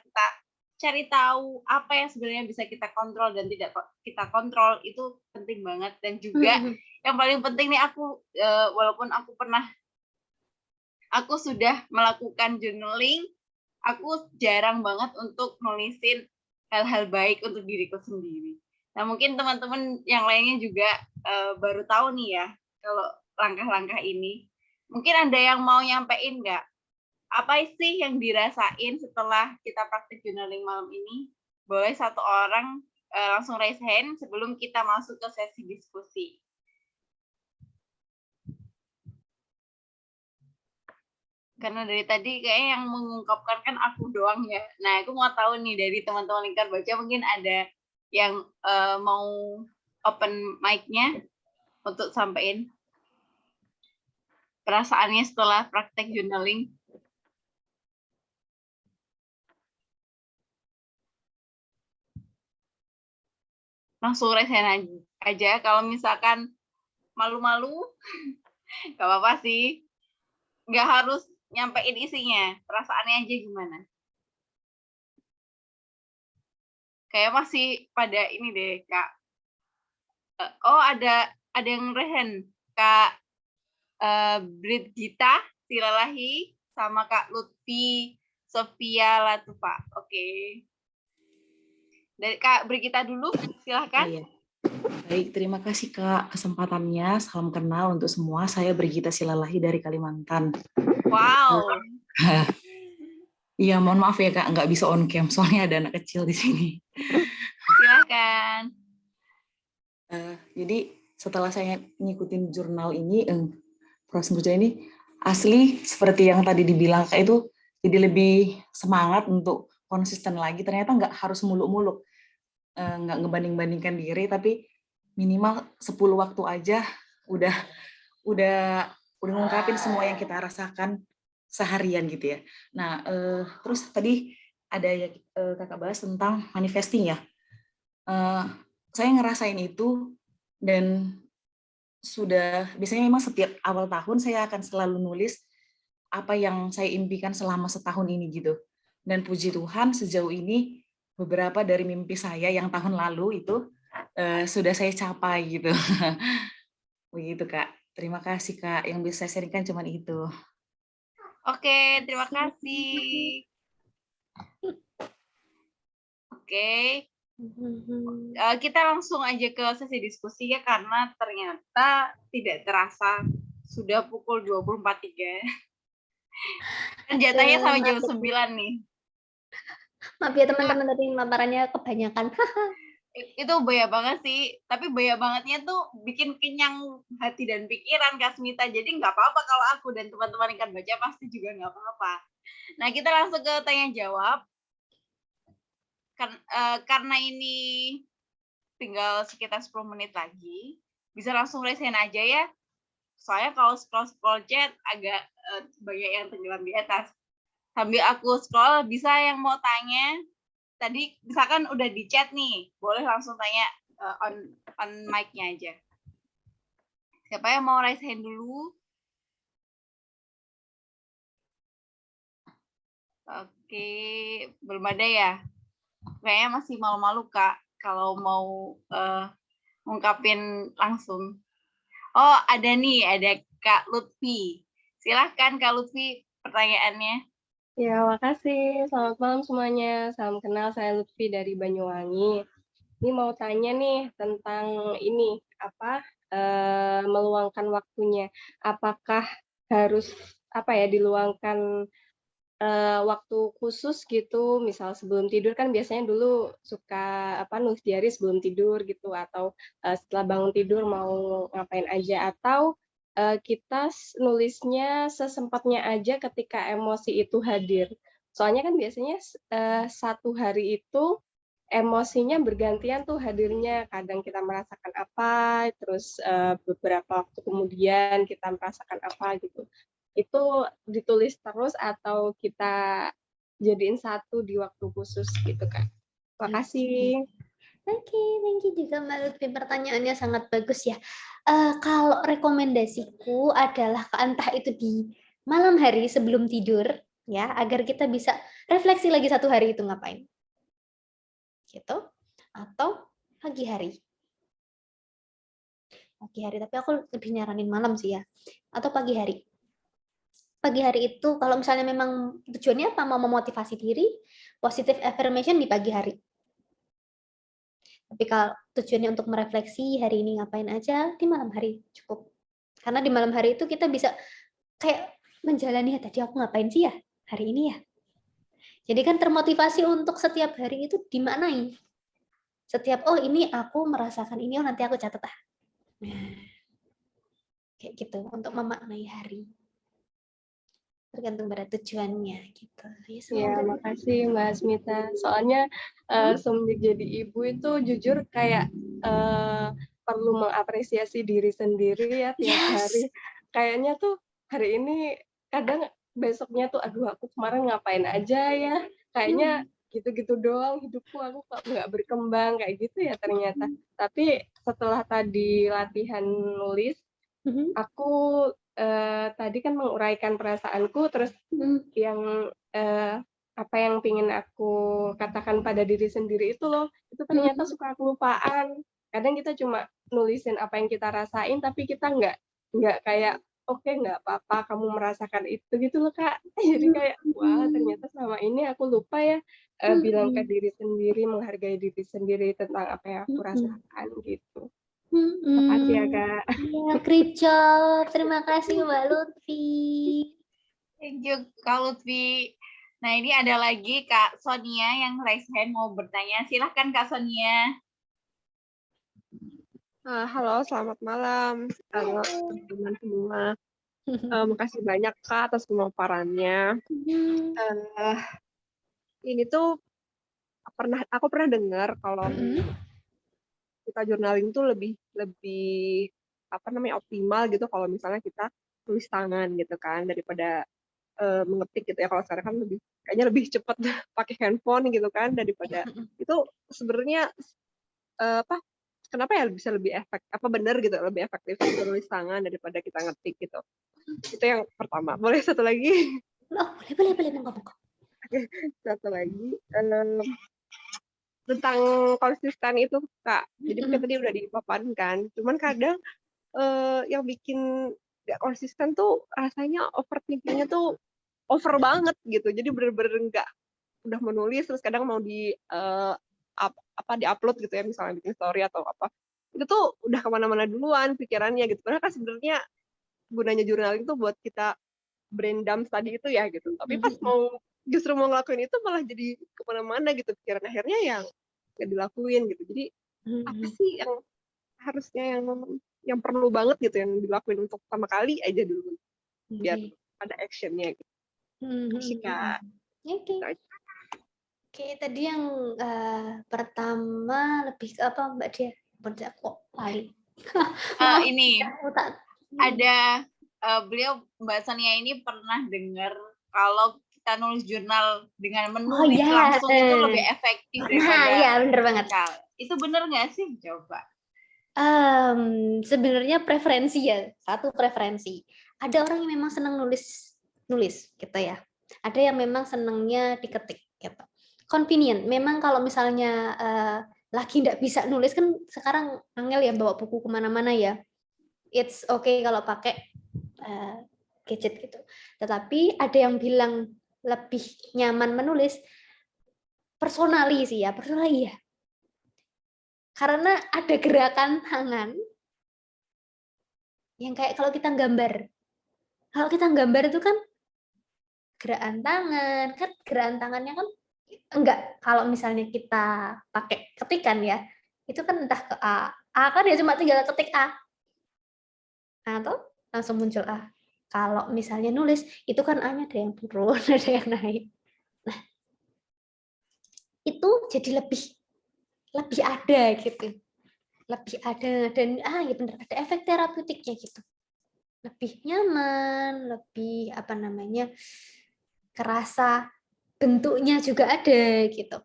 Speaker 1: cari tahu apa yang sebenarnya bisa kita kontrol dan tidak kita kontrol, itu penting banget. Dan juga yang paling penting nih, aku walaupun aku sudah melakukan journaling, aku jarang banget untuk nulisin hal-hal baik untuk diriku sendiri. Nah, mungkin teman-teman yang lainnya juga baru tahu nih ya kalau langkah-langkah ini. Mungkin ada yang mau nyampein nggak? Apa sih yang dirasain setelah kita praktik journaling malam ini? Boleh satu orang langsung raise hand sebelum kita masuk ke sesi diskusi. Karena dari tadi kayaknya yang mengungkapkan kan aku doang ya. Nah, aku mau tahu nih dari teman-teman Lingkar Baca, mungkin ada yang mau open mic-nya untuk sampein perasaannya setelah praktek journaling. Langsung raise hand aja. Kalau misalkan malu-malu, nggak apa-apa sih. Nggak harus nyampein isinya, perasaannya aja gimana. Kayak masih pada ini deh, Kak. Oh, ada yang rehen, Kak Brigita Silalahi sama Kak Lutfi Sofia Latufa. Oke. Dari Kak Brigita dulu, silahkan.
Speaker 4: Oh, iya. Baik, terima kasih Kak kesempatannya. Salam kenal untuk semua. Saya Brigita Silalahi dari Kalimantan.
Speaker 1: Wow.
Speaker 4: Iya, mohon maaf ya Kak, nggak bisa on cam, soalnya ada anak kecil di sini.
Speaker 1: Silahkan.
Speaker 4: Jadi setelah saya ngikutin jurnal ini, proses baca ini, asli seperti yang tadi dibilang Kak itu, jadi lebih semangat untuk konsisten lagi. Ternyata nggak harus muluk-muluk, nggak ngebanding-bandingkan diri, tapi minimal 10 waktu aja udah ngungkapin semua yang kita rasakan seharian gitu ya. Nah, terus tadi ada Kakak bahas tentang manifesting ya. Saya ngerasain itu, dan biasanya memang setiap awal tahun saya akan selalu nulis apa yang saya impikan selama setahun ini gitu. Dan puji Tuhan sejauh ini beberapa dari mimpi saya yang tahun lalu itu sudah saya capai gitu. Begitu Kak. Terima kasih Kak, yang bisa saya sharingkan cuma itu.
Speaker 1: Oke, terima kasih. Oke, kita langsung aja ke sesi diskusi ya, karena ternyata tidak terasa sudah pukul 24.03. Kan jatahnya sampai jam 9 nih.
Speaker 2: Maaf ya teman-teman, tadi paparannya kebanyakan.
Speaker 1: Itu banyak banget sih, tapi banyak bangetnya tuh bikin kenyang hati dan pikiran Kak Smita. Jadi nggak apa-apa kalau aku dan teman-teman yang akan baca pasti juga nggak apa-apa. Nah, kita langsung ke tanya jawab. Karena ini tinggal sekitar 10 menit lagi, bisa langsung raise hand aja ya. Soalnya kalau scroll chat agak banyak yang tenggelam di atas. Sambil aku scroll, bisa yang mau tanya, tadi misalkan udah di chat nih, boleh langsung tanya on mic-nya aja. Siapa yang mau raise hand dulu? Oke, belum ada ya? Kayaknya masih malu-malu, Kak, kalau mau ngungkapin langsung. Oh, ada nih, ada Kak Lutfi. Silahkan Kak Lutfi, pertanyaannya.
Speaker 5: Ya, makasih. Selamat malam semuanya. Salam kenal, saya Lutfi dari Banyuwangi. Ini mau tanya nih tentang ini, meluangkan waktunya. Apakah harus diluangkan waktu khusus gitu, misal sebelum tidur, kan biasanya dulu suka nulis diary sebelum tidur gitu, atau setelah bangun tidur mau ngapain aja, atau kita nulisnya sesempatnya aja ketika emosi itu hadir. Soalnya kan biasanya satu hari itu emosinya bergantian tuh hadirnya, kadang kita merasakan apa, terus beberapa waktu kemudian kita merasakan apa gitu. Itu ditulis terus atau kita jadiin satu di waktu khusus gitu, Kak. Makasih.
Speaker 2: Oke, thank you juga Mbak Lutfi, pertanyaannya sangat bagus ya. Kalau rekomendasiku adalah entah itu di malam hari sebelum tidur ya, agar kita bisa refleksi lagi satu hari itu ngapain. Gitu. Atau pagi hari. Pagi hari, tapi aku lebih nyaranin malam sih ya. Atau pagi hari. Pagi hari itu kalau misalnya memang tujuannya apa, mau memotivasi diri, positive affirmation di pagi hari. Tapi kalau tujuannya untuk merefleksi hari ini ngapain aja, di malam hari cukup. Karena di malam hari itu kita bisa kayak menjalani, ya tadi aku ngapain sih ya hari ini ya. Jadi kan termotivasi untuk setiap hari itu dimaknai. Setiap, oh ini aku merasakan ini, oh nanti aku catat ah. Nah, kayak gitu untuk memaknai hari. Tergantung pada tujuannya gitu.
Speaker 5: Ya, makasih Mbak Smita. Soalnya semenjak jadi ibu itu jujur kayak perlu mengapresiasi diri sendiri ya tiap hari. Kayaknya tuh hari ini kadang besoknya tuh aduh aku kemarin ngapain aja ya. Kayaknya gitu-gitu doang hidupku, aku kok nggak berkembang kayak gitu ya ternyata. Tapi setelah tadi latihan nulis, aku tadi kan menguraikan perasaanku, terus yang apa yang pingin aku katakan pada diri sendiri itu loh, itu ternyata suka kelupaan. Kadang kita cuma nulisin apa yang kita rasain, tapi kita nggak kayak oke, nggak apa-apa kamu merasakan itu gitu loh Kak. Jadi kayak wah ternyata selama ini aku lupa ya bilang ke diri sendiri, menghargai diri sendiri tentang apa yang aku rasakan gitu. Terima kasih ya Kak.
Speaker 2: Ya, great job. Terima kasih Mbak Lutfi.
Speaker 1: Thank you Kak Lutfi. Nah, ini ada lagi Kak Sonia yang raise hand mau bertanya. Silahkan Kak Sonia.
Speaker 6: Halo, selamat malam. Halo teman-teman semua. Makasih banyak Kak atas pemaparannya. Ini tuh aku pernah dengar kalau kita journaling tuh lebih optimal gitu kalau misalnya kita tulis tangan gitu kan daripada mengetik gitu ya. Kalau sekarang kan kayaknya lebih cepat pakai handphone gitu kan daripada itu. Sebenarnya kenapa ya bisa lebih benar gitu, lebih efektif tulis tangan daripada kita ngetik gitu. Itu yang pertama. Boleh satu lagi?
Speaker 2: Oh, boleh monggo.
Speaker 6: Satu lagi tentang konsisten itu Kak. Jadi mungkin tadi udah dipaparkan, cuman kadang yang bikin nggak konsisten tuh rasanya overthinkingnya tuh over banget gitu. Jadi bener-bener nggak udah menulis terus kadang mau di-upload gitu ya, misalnya bikin story atau apa. Itu tuh udah kemana-mana duluan pikirannya gitu. Padahal kan sebenarnya gunanya journaling itu buat kita brain dump tadi itu ya gitu. Tapi pas justru mau ngelakuin itu malah jadi kemana-mana gitu pikiran, akhirnya yang nggak dilakuin gitu. Jadi apa sih yang harusnya yang perlu banget gitu yang dilakuin untuk pertama kali aja dulu biar ada actionnya gitu. Asik Kak.
Speaker 2: Oke, tadi yang pertama lebih ke apa Mbak Dia? Berarti kok lali.
Speaker 1: Ini ada beliau Mbak Sonia ini pernah dengar kalau kita nulis jurnal dengan menulis langsung itu lebih efektif daripada
Speaker 2: iya bener banget.
Speaker 1: Itu bener nggak sih? Coba.
Speaker 2: Sebenarnya preferensi ya, satu preferensi. Ada orang yang memang senang nulis gitu ya. Ada yang memang senangnya diketik gitu. Convenient. Memang kalau misalnya lagi nggak bisa nulis kan sekarang angel ya bawa buku kemana-mana ya. It's okay kalau pakai gadget gitu. Tetapi ada yang bilang lebih nyaman menulis personally sih ya, personally ya. Karena ada gerakan tangan yang kayak kalau kita gambar. Kalau kita gambar itu kan gerakan tangan, kan gerakan tangannya kan enggak, kalau misalnya kita pakai ketikan ya, itu kan entah ke A kan ya cuma tinggal ketik A. Atau langsung muncul A. Kalau misalnya nulis, itu kan A-nya ada yang turun, ada yang naik. Nah, itu jadi lebih ada gitu. Lebih ada dan ya benar ada efek terapeutiknya gitu. Lebih nyaman, lebih apa namanya? Kerasa bentuknya juga ada gitu.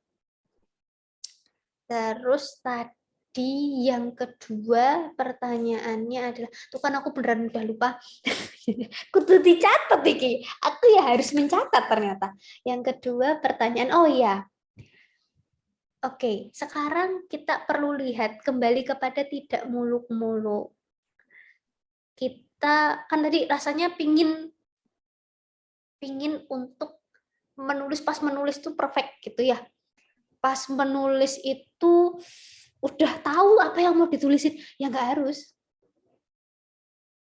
Speaker 2: Terus tadi yang kedua pertanyaannya adalah, tuh kan aku beneran udah lupa. Kudu dicatat iki. Aku ya harus mencatat ternyata. Yang kedua pertanyaan, oh iya. Oke, sekarang kita perlu lihat kembali kepada tidak muluk-muluk. Kita kan tadi rasanya pingin untuk menulis, pas menulis tuh perfect gitu ya. Pas menulis itu udah tahu apa yang mau ditulisin, ya nggak harus.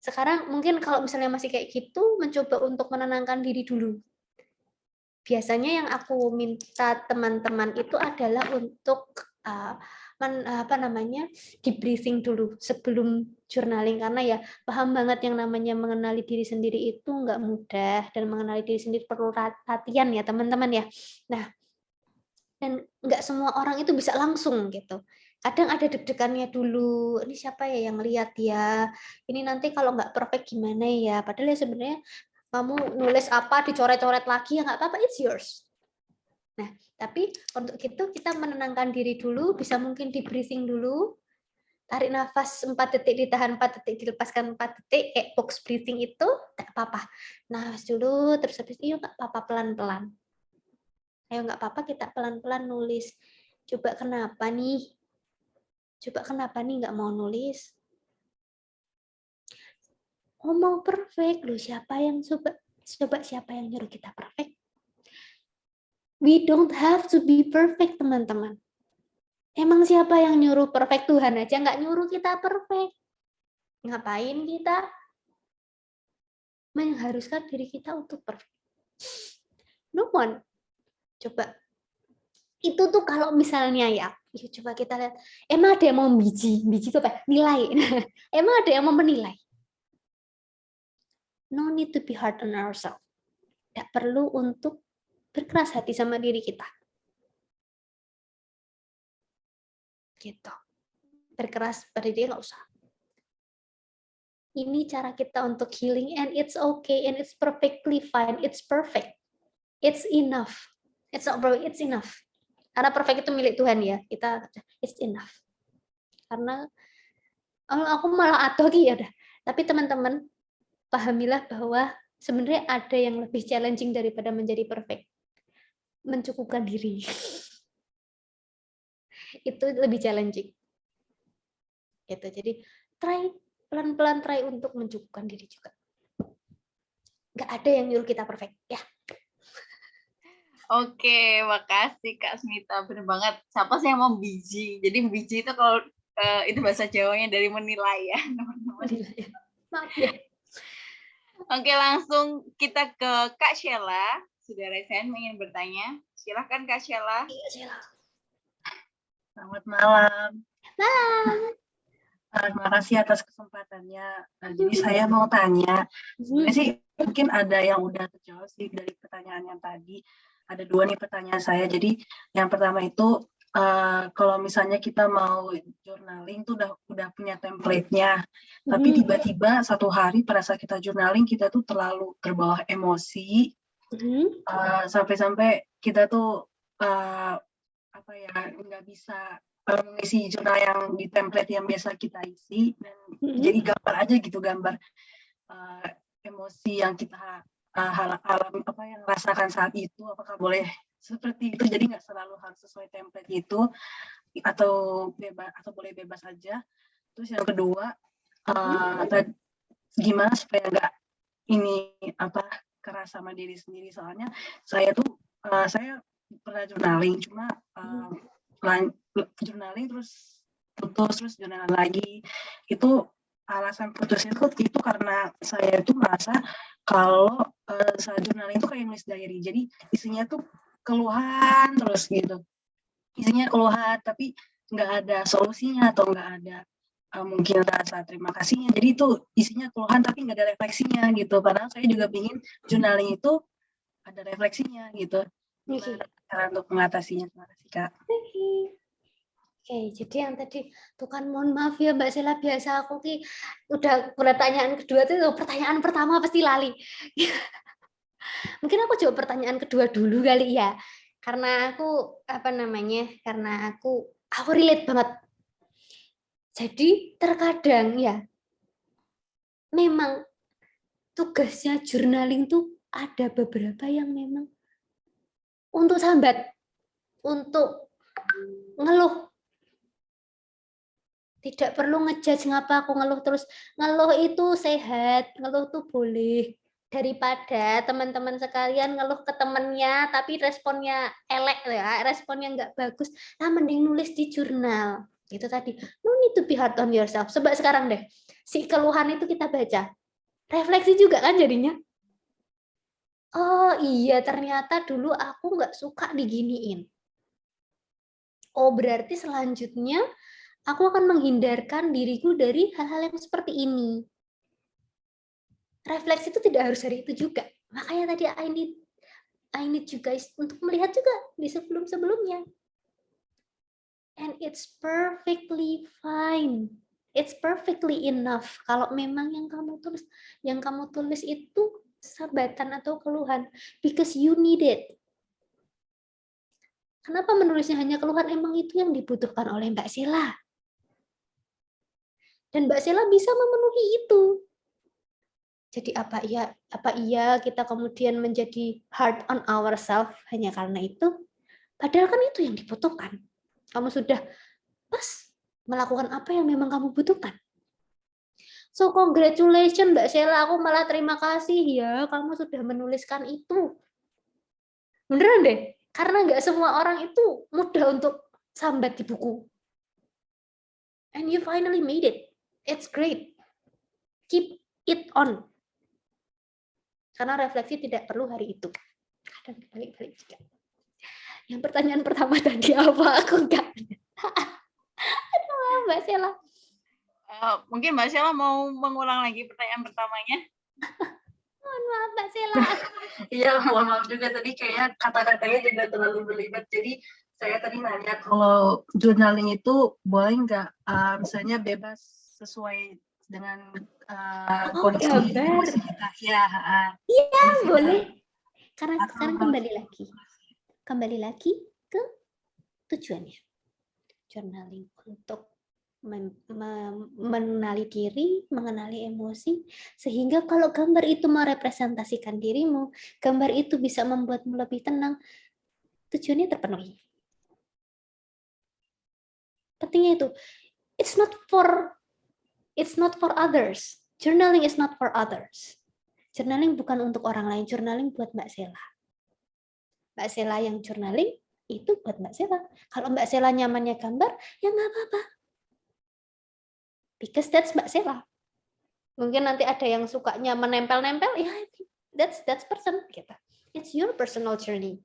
Speaker 2: Sekarang mungkin kalau misalnya masih kayak gitu, mencoba untuk menenangkan diri dulu. Biasanya yang aku minta teman-teman itu adalah untuk debriefing dulu sebelum journaling, karena ya paham banget yang namanya mengenali diri sendiri itu nggak mudah, dan mengenali diri sendiri perlu latihan ya teman-teman ya. Nah, dan nggak semua orang itu bisa langsung gitu. Kadang ada deg-degannya dulu, ini siapa ya yang lihat ya, ini nanti kalau nggak perfect gimana ya, padahal ya sebenarnya kamu nulis apa dicoret-coret lagi ya nggak apa-apa, it's yours. Nah, tapi untuk itu kita menenangkan diri dulu, bisa mungkin di breathing dulu, tarik nafas 4 detik, ditahan 4 detik, dilepaskan 4 detik, kayak box breathing itu nggak apa-apa. Nafas dulu, terus habis itu nggak apa-apa, pelan-pelan. Ayo nggak apa-apa, kita pelan-pelan nulis. Coba kenapa nih nggak mau nulis? Oh, mau perfect loh, siapa yang nyuruh kita perfect? We don't have to be perfect, teman-teman. Emang siapa yang nyuruh perfect? Tuhan aja nggak nyuruh kita perfect. Ngapain kita mengharuskan diri kita untuk perfect? No one. Coba. Itu tuh kalau misalnya ya coba kita lihat. Emang ada yang mau biji itu apa? Nilai. Emang ada yang mau menilai? No need to be hard on ourselves. Tidak perlu untuk berkeras hati sama diri kita. Gitu. Berkeras pada diri nggak usah. Ini cara kita untuk healing, and it's okay, and it's perfectly fine, it's perfect, it's enough. It's not perfect, it's enough. Karena perfect itu milik Tuhan ya, kita it's enough. Karena aku malah atuh ya udah. Tapi teman-teman pahamilah bahwa sebenarnya ada yang lebih challenging daripada menjadi perfect. Mencukupkan diri. Itu lebih challenging. Gitu. Jadi pelan-pelan try untuk mencukupkan diri juga. Nggak ada yang nyuruh kita perfect ya.
Speaker 1: Oke, makasih Kak Smita. Bener banget. Siapa sih yang mau biji? Jadi biji itu kalau itu bahasa Jawanya dari menilai ya, teman-teman.
Speaker 2: Maaf ya.
Speaker 1: Oke, langsung kita ke Kak Sheila. Sudah resen ingin bertanya. Silahkan Kak Sheila.
Speaker 2: Iya, Sheila.
Speaker 7: Selamat malam.
Speaker 2: Malam.
Speaker 7: Terima kasih atas kesempatannya. Jadi saya mau tanya, sebenarnya sih mungkin ada yang udah terjawab sih dari pertanyaan yang tadi. Ada 2 nih pertanyaan saya. Jadi yang pertama itu kalau misalnya kita mau journaling tuh udah punya template-nya, tapi tiba-tiba satu hari pada saat kita journaling kita tuh terlalu terbawa emosi, sampai-sampai kita tuh apa ya nggak bisa mengisi jurnal yang di template yang biasa kita isi, dan jadi gambar aja gitu, gambar emosi yang kita alami, apa yang rasakan saat itu, apakah boleh seperti itu, jadi nggak selalu harus sesuai template itu, atau boleh bebas saja. Terus yang kedua, gimana supaya nggak ini keras sama diri sendiri, soalnya saya pernah journaling, cuma journaling terus putus, terus journaling lagi. Itu alasan putusnya itu karena saya itu merasa kalau saat journaling itu kayak nulis diary, jadi isinya tuh keluhan terus gitu, isinya keluhan tapi nggak ada solusinya atau nggak ada mungkin rasa terima kasihnya, jadi itu isinya keluhan tapi nggak ada refleksinya gitu, padahal saya juga ingin journaling itu ada refleksinya gitu. Gimana cara untuk mengatasinya? Terima kasih Kak.
Speaker 2: Oke, jadi yang tadi tuh kan mohon maaf ya Mbak Sheila, biasa aku ki udah pertanyaan kedua tuh pertanyaan pertama pasti lali. Mungkin aku jawab pertanyaan kedua dulu kali ya. Karena aku karena aku relate banget. Jadi terkadang ya memang tugasnya journaling tuh ada beberapa yang memang untuk sambat, untuk ngeluh. Tidak perlu ngejudge ngapa aku ngeluh terus. Ngeluh itu sehat, ngeluh tuh boleh. Daripada teman-teman sekalian ngeluh ke temennya, tapi responnya elek ya, responnya nggak bagus, nah mending nulis di jurnal. Itu tadi, no need to be hard on yourself. Coba sekarang deh, si keluhan itu kita baca. Refleksi juga kan jadinya. Oh iya, ternyata dulu aku nggak suka diginiin. Oh berarti selanjutnya aku akan menghindarkan diriku dari hal-hal yang seperti ini. Refleksi itu tidak harus hari itu juga. Makanya tadi I need you guys untuk melihat juga di sebelum-sebelumnya. And it's perfectly fine. It's perfectly enough kalau memang yang kamu tulis itu sambatan atau keluhan, because you need it. Kenapa menulisnya hanya keluhan? Emang itu yang dibutuhkan oleh Mbak Sheila. Dan Mbak Sheila bisa memenuhi itu. Jadi apa iya kita kemudian menjadi hard on ourselves hanya karena itu? Padahal kan itu yang dibutuhkan. Kamu sudah pas melakukan apa yang memang kamu butuhkan. So congratulations Mbak Sheila, aku malah terima kasih ya kamu sudah menuliskan itu. Beneran deh, karena nggak semua orang itu mudah untuk sambat di buku. And you finally made it. It's great. Keep it on. Karena refleksi tidak perlu hari itu. Kadang balik-balik juga. Yang pertanyaan pertama tadi apa? Aku enggak. Aduh, Mbak Sheila.
Speaker 1: Mungkin Mbak Sheila mau mengulang lagi pertanyaan pertamanya.
Speaker 2: Mohon maaf Mbak Sheila.
Speaker 7: Iya, mohon maaf juga tadi kayaknya kata-katanya juga terlalu berlibat. Jadi saya tadi nanya kalau journaling itu boleh nggak misalnya bebas sesuai dengan kondisi emosi kita.
Speaker 2: Iya, boleh. Karena sekarang kembali lagi ke tujuannya. Journaling untuk mengenali diri, mengenali emosi, sehingga kalau gambar itu merepresentasikan dirimu, gambar itu bisa membuatmu lebih tenang, tujuannya terpenuhi. Pentingnya itu, it's not for others. Journaling is not for others. Journaling bukan untuk orang lain, journaling buat Mbak Sheila. Mbak Sela yang journaling, itu buat Mbak Sela. Kalau Mbak Sela nyamannya gambar, ya nggak apa-apa. Because that's Mbak Sela. Mungkin nanti ada yang sukanya menempel-nempel, ya that's person gitu. It's your personal journey.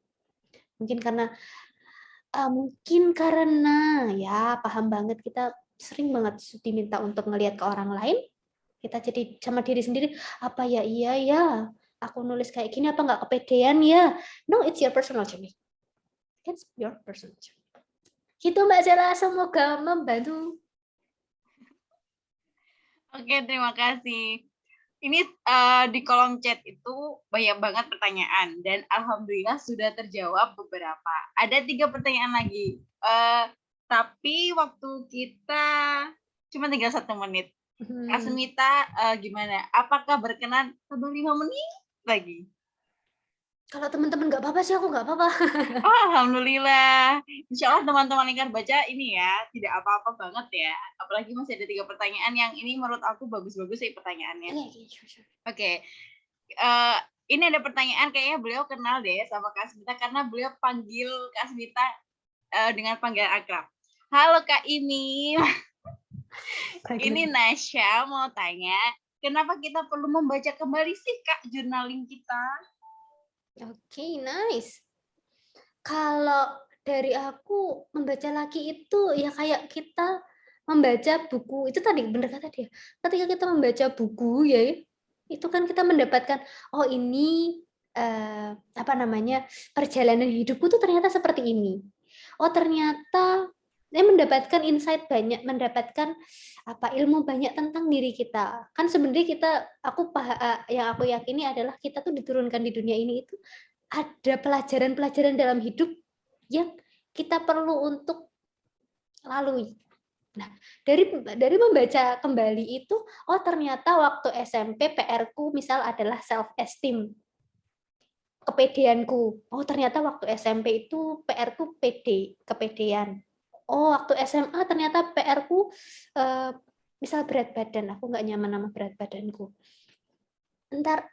Speaker 2: Mungkin karena ya paham banget, kita sering banget diminta untuk ngelihat ke orang lain, kita jadi sama diri sendiri, apa ya iya ya, aku nulis kayak gini apa nggak kepedean ya. No, it's your personal journey. It's your personal journey. Gitu Mbak Sela, semoga membantu.
Speaker 1: Oke, terima kasih. Ini di kolom chat itu banyak banget pertanyaan dan alhamdulillah sudah terjawab beberapa. Ada 3 pertanyaan lagi. Tapi waktu kita cuma tinggal 1 menit. Asmita gimana? Apakah berkenan sambil 5 menit lagi?
Speaker 2: Kalau teman-teman nggak apa-apa sih, aku nggak apa-apa.
Speaker 1: Oh, alhamdulillah. Insya Allah teman-teman Lingkar Baca ini ya tidak apa-apa banget ya. Apalagi masih ada 3 pertanyaan yang ini menurut aku bagus-bagus sih pertanyaannya. Oke. Ini ada pertanyaan kayaknya beliau kenal deh sama Kak Asmita karena beliau panggil Kak Asmita dengan panggilan akrab. Halo Kak Imi. Ini Nasya mau tanya, kenapa kita perlu membaca kembali sih Kak journaling kita?
Speaker 2: Oke, nice. Kalau dari aku membaca lagi itu ya kayak kita membaca buku, itu tadi benar kata dia. Ketika kita membaca buku ya, itu kan kita mendapatkan ini perjalanan hidupku tuh ternyata seperti ini. Oh, ternyata saya mendapatkan insight banyak, mendapatkan ilmu banyak tentang diri kita. Kan sebenarnya yang aku yakini adalah kita tuh diturunkan di dunia ini itu ada pelajaran-pelajaran dalam hidup yang kita perlu untuk lalui. Nah, dari membaca kembali itu, ternyata waktu SMP PR-ku misal adalah self esteem. Kepedeanku. Ternyata waktu SMP itu PR-ku kepedean. Waktu SMA ternyata PR-ku misal berat badan, aku nggak nyaman sama berat badanku. Ntar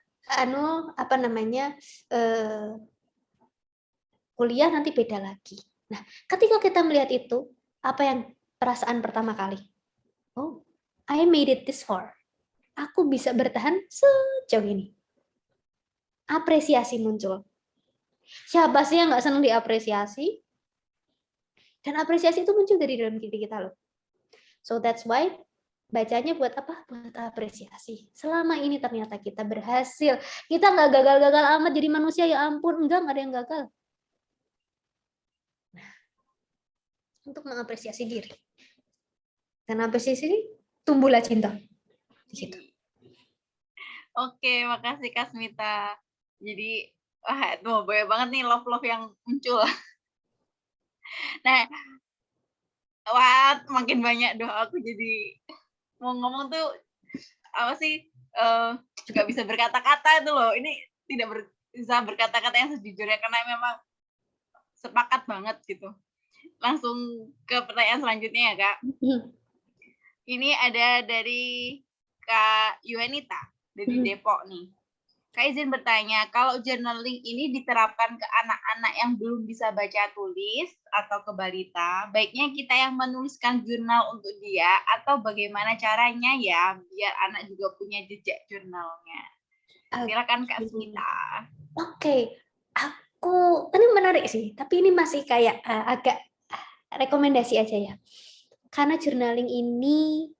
Speaker 2: kuliah nanti beda lagi. Nah, ketika kita melihat itu, apa yang perasaan pertama kali? Oh, I made it this far. Aku bisa bertahan sejauh ini. Apresiasi muncul. Siapa sih yang nggak senang diapresiasi? Dan apresiasi itu muncul dari dalam diri kita loh. So that's why bacanya buat apa? Buat apresiasi. Selama ini ternyata kita berhasil. Kita nggak gagal-gagal amat jadi manusia, ya ampun. Enggak ada yang gagal. Nah, untuk mengapresiasi diri. Dan apresiasi diri, tumbuhlah cinta. Di situ.
Speaker 1: Oke, makasih Kak Asmita. Jadi, banyak banget nih love-love yang muncul. Nah, makin banyak doa aku jadi mau ngomong tuh apa sih nggak bisa berkata-kata itu loh. Ini tidak bisa berkata-kata yang sejujurnya karena memang sepakat banget gitu. Langsung ke pertanyaan selanjutnya ya Kak. Ini ada dari Kak Yuanita dari Depok nih. Kak izin bertanya, kalau journaling ini diterapkan ke anak-anak yang belum bisa baca tulis atau ke balita, baiknya kita yang menuliskan jurnal untuk dia atau bagaimana caranya ya biar anak juga punya jejak jurnalnya? Silakan Kak Asmita.
Speaker 2: Oke, ini menarik sih, tapi ini masih kayak agak rekomendasi aja ya. Karena journaling ini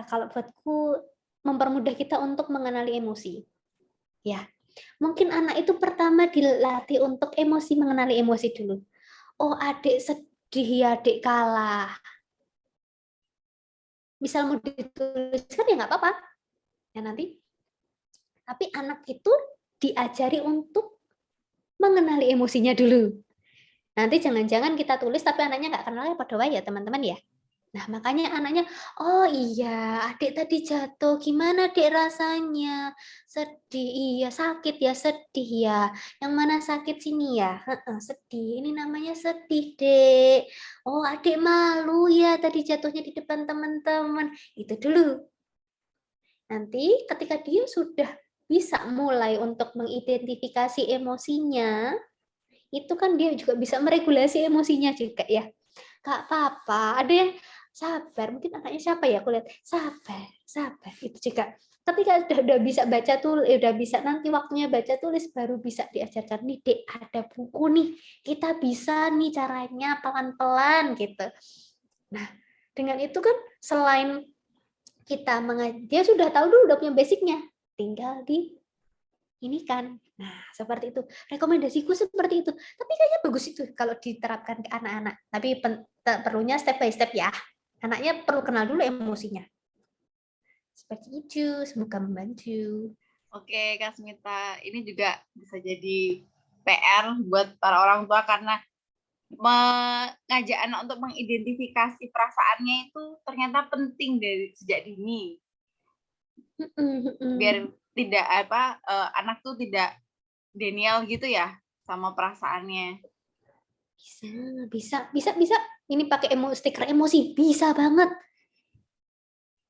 Speaker 2: kalau buatku mempermudah kita untuk mengenali emosi. Ya, mungkin anak itu pertama dilatih untuk mengenali emosi dulu. Oh, adik sedih ya, adik kalah. Misal mau dituliskan ya nggak apa-apa. Ya nanti. Tapi anak itu diajari untuk mengenali emosinya dulu. Nanti jangan-jangan kita tulis tapi anaknya nggak kenal ya pada wae ya teman-teman ya. Nah, makanya anaknya, oh iya, adik tadi jatuh, gimana dek rasanya? Sedih, iya, sakit ya, sedih ya. Yang mana sakit sini ya? Sedih, ini namanya sedih, dek. Oh, adik malu ya, tadi jatuhnya di depan teman-teman. Itu dulu. Nanti ketika dia sudah bisa mulai untuk mengidentifikasi emosinya, itu kan dia juga bisa meregulasi emosinya juga ya. Kak Papa, ada yang sabar, mungkin anaknya siapa ya, aku lihat sabar itu juga. Ketika udah bisa baca tulis, udah bisa nanti waktunya baca tulis, baru bisa diajarkan nih Dek, ada buku nih, kita bisa nih caranya pelan-pelan gitu. Nah, dengan itu kan selain kita dia sudah tahu dulu, udah punya basicnya, tinggal di ini kan. Nah, seperti itu. Rekomendasiku seperti itu. Tapi kayaknya bagus itu kalau diterapkan ke anak-anak. Tapi perlunya step by step ya. Anaknya perlu kenal dulu emosinya. Seperti itu, semoga membantu.
Speaker 1: Oke, Kak Smita, ini juga bisa jadi PR buat para orang tua karena mengajak anak untuk mengidentifikasi perasaannya itu ternyata penting dari sejak dini. Biar tidak anak tuh tidak denial gitu ya sama perasaannya.
Speaker 2: Bisa. Ini pakai stiker emosi bisa banget.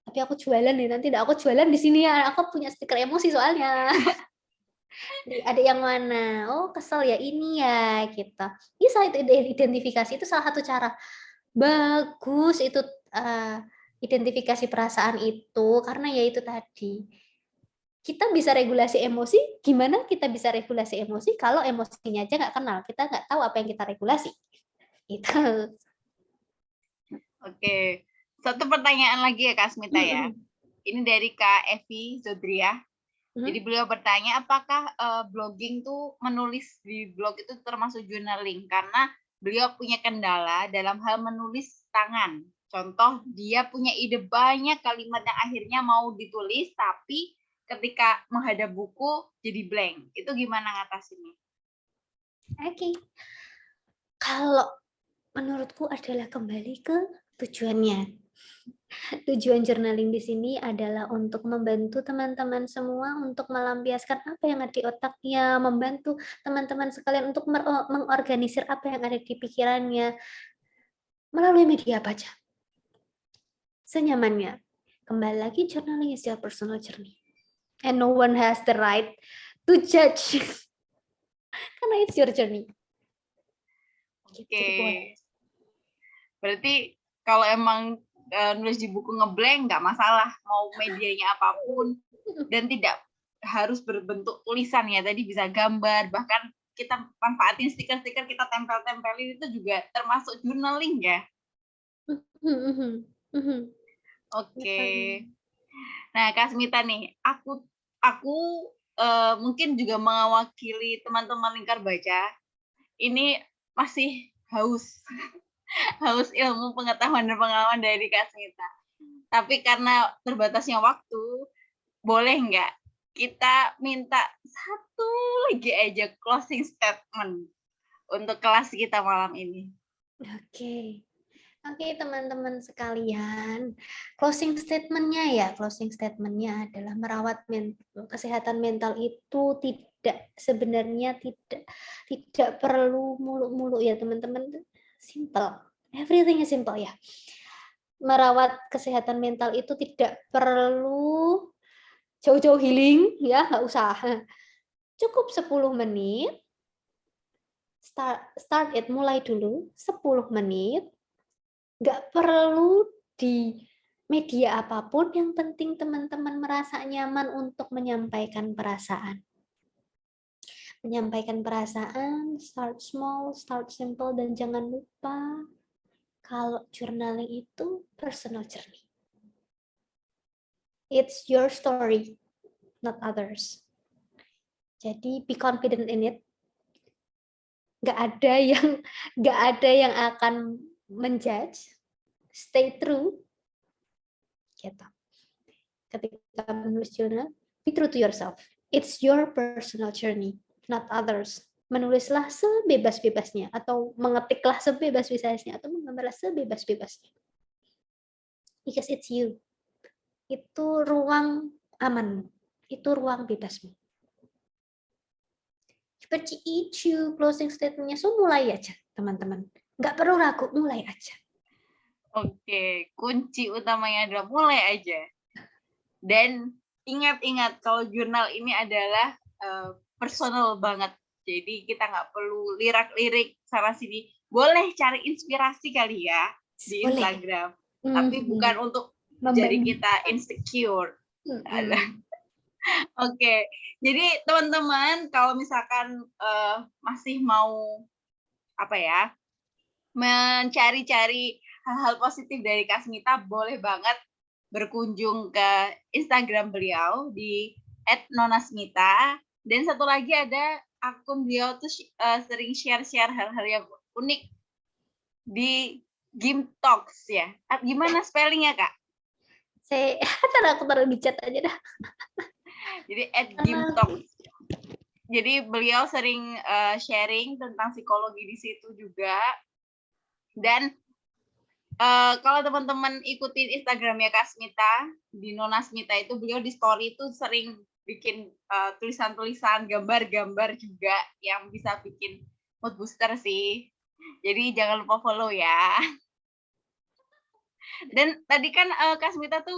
Speaker 2: Tapi aku jualan nih, nanti aku jualan di sini ya. Aku punya stiker emosi soalnya. Ada yang mana? Oh, kesel ya ini ya kita. Bisa itu identifikasi, itu salah satu cara. Bagus itu identifikasi perasaan itu, karena ya itu tadi. Kita bisa regulasi emosi, gimana kita bisa regulasi emosi kalau emosinya aja nggak kenal, kita nggak tahu apa yang kita regulasi. Itu.
Speaker 1: Oke, satu pertanyaan lagi ya Kak Smita ya. Ini dari Kak Evi Zodria. Jadi beliau bertanya apakah blogging tuh menulis di blog itu termasuk journaling, karena beliau punya kendala dalam hal menulis tangan. Contoh, dia punya ide banyak kalimat yang akhirnya mau ditulis, tapi ketika menghadap buku jadi blank. Itu gimana ngatasinnya?
Speaker 2: Oke. Kalau menurutku adalah kembali ke tujuannya. Tujuan journaling di sini adalah untuk membantu teman-teman semua untuk melampiaskan apa yang ada di otaknya, membantu teman-teman sekalian untuk mengorganisir apa yang ada di pikirannya melalui media apa aja. Senyamannya. Kembali lagi, journaling is your personal journey. And no one has the right to judge. Karena it's your journey.
Speaker 1: Oke. Berarti kalau emang nulis di buku ngeblank nggak masalah, mau medianya apapun, dan tidak harus berbentuk tulisan ya, tadi bisa gambar, bahkan kita manfaatin stiker-stiker, kita tempel-tempelin, itu juga termasuk journaling ya. Oke. Nah Kak Smita nih, aku mungkin juga mewakili teman-teman Lingkar Baca, ini masih haus ilmu, pengetahuan, dan pengalaman dari Kak Smita. Tapi karena terbatasnya waktu, boleh nggak kita minta satu lagi aja closing statement untuk kelas kita malam ini?
Speaker 2: Oke, teman-teman sekalian, closing statement-nya adalah merawat kesehatan mental itu sebenarnya tidak perlu muluk-muluk ya teman-teman. Simple, everything is simple ya. Merawat kesehatan mental itu tidak perlu jauh-jauh healing ya, nggak usah. Cukup 10 menit. Start it, mulai dulu 10 menit. Nggak perlu di media apapun, yang penting teman-teman merasa nyaman untuk menyampaikan perasaan. Menyampaikan perasaan, start small, start simple, dan jangan lupa kalau journaling itu personal journey. It's your story, not others. Jadi be confident in it. Nggak ada yang akan menjudge. Stay true. Gitu. Ketika menulis jurnal, be true to yourself. It's your personal journey, not others. Menulislah sebebas-bebasnya, atau mengetiklah sebebas-bebasnya, atau menggambarlah sebebas-bebasnya. Because it's you. Itu ruang amanmu. Itu ruang bebasmu. Seperti itu closing statement-nya. So, mulai aja, teman-teman. Nggak perlu ragu, mulai aja.
Speaker 1: Oke, kunci utamanya adalah mulai aja. Dan ingat-ingat kalau jurnal ini adalah personal banget. Jadi kita nggak perlu lirik-lirik sana sini. Boleh cari inspirasi kali ya di
Speaker 2: Boleh.
Speaker 1: Instagram, tapi bukan untuk jadi kita insecure. Ada. Oke, jadi teman-teman kalau misalkan masih mau apa ya, mencari-cari hal-hal positif dari Kasmita, boleh banget berkunjung ke Instagram beliau di @nonasmita. Dan satu lagi ada akun beliau tuh sering share-share hal-hal yang unik di Game Talks ya. Gimana spellingnya Kak?
Speaker 2: Aku taruh di chat aja dah.
Speaker 1: Jadi @GameTalks. Jadi beliau sering sharing tentang psikologi di situ juga. Dan kalau teman-teman ikutin Instagramnya Kasmita, di Nonasmita itu beliau di story itu sering bikin tulisan-tulisan, gambar-gambar juga yang bisa bikin mood booster sih. Jadi jangan lupa follow ya. Dan tadi kan Kasmita tuh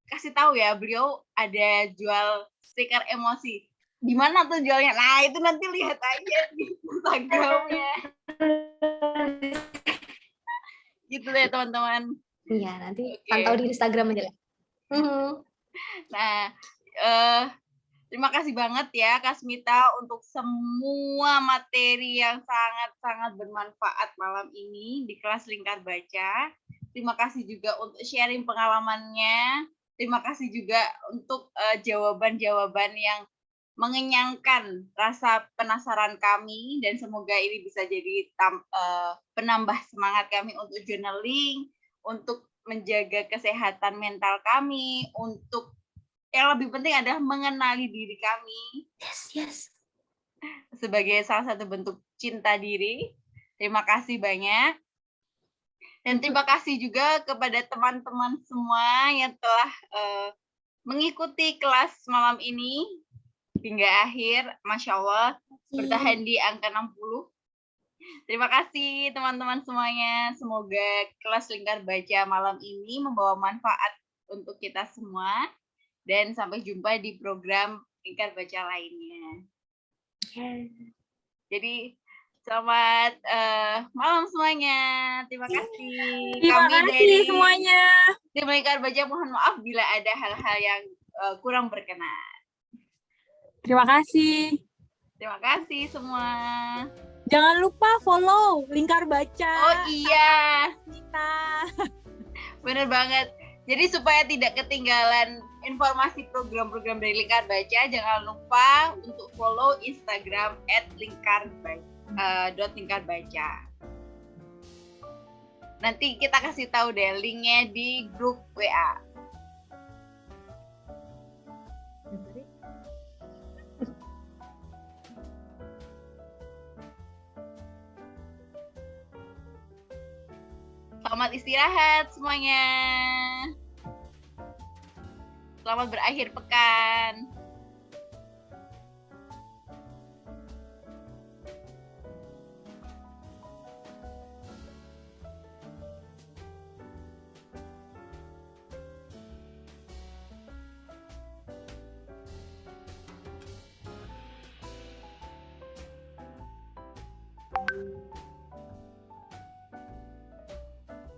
Speaker 1: kasih tahu ya, beliau ada jual stiker emosi. Di mana tuh jualnya? Nah, itu nanti lihat aja di Instagramnya. Gitu deh teman-teman.
Speaker 2: Iya, nanti pantau di Instagram aja lah.
Speaker 1: Nah, terima kasih banget ya Kasmita untuk semua materi yang sangat-sangat bermanfaat malam ini di kelas Lingkar Baca. Terima kasih juga untuk sharing pengalamannya. Terima kasih juga untuk jawaban-jawaban yang mengenyangkan rasa penasaran kami, dan semoga ini bisa jadi penambah semangat kami untuk journaling, untuk menjaga kesehatan mental kami, untuk yang lebih penting adalah mengenali diri kami.
Speaker 2: Yes.
Speaker 1: Sebagai salah satu bentuk cinta diri. Terima kasih banyak. Dan terima kasih juga kepada teman-teman semua yang telah mengikuti kelas malam ini hingga akhir. Masya Allah, bertahan di angka 60. Terima kasih teman-teman semuanya. Semoga kelas Lingkar Baca malam ini membawa manfaat untuk kita semua. Dan sampai jumpa di program Lingkar Baca lainnya. Jadi selamat malam semuanya. Terima kasih.
Speaker 8: Terima
Speaker 1: Kami
Speaker 8: kasih
Speaker 1: dari
Speaker 8: semuanya.
Speaker 1: Tim Lingkar Baca mohon maaf bila ada hal-hal yang kurang berkenan.
Speaker 8: Terima kasih.
Speaker 1: Terima kasih semua.
Speaker 8: Jangan lupa follow Lingkar Baca.
Speaker 1: Oh iya,
Speaker 8: Kita.
Speaker 1: bener banget. Jadi supaya tidak ketinggalan informasi program-program dari Lingkar Baca, jangan lupa untuk follow Instagram @lingkarbaca. Nanti kita kasih tahu deh linknya di grup WA. Selamat istirahat semuanya. Selamat berakhir pekan.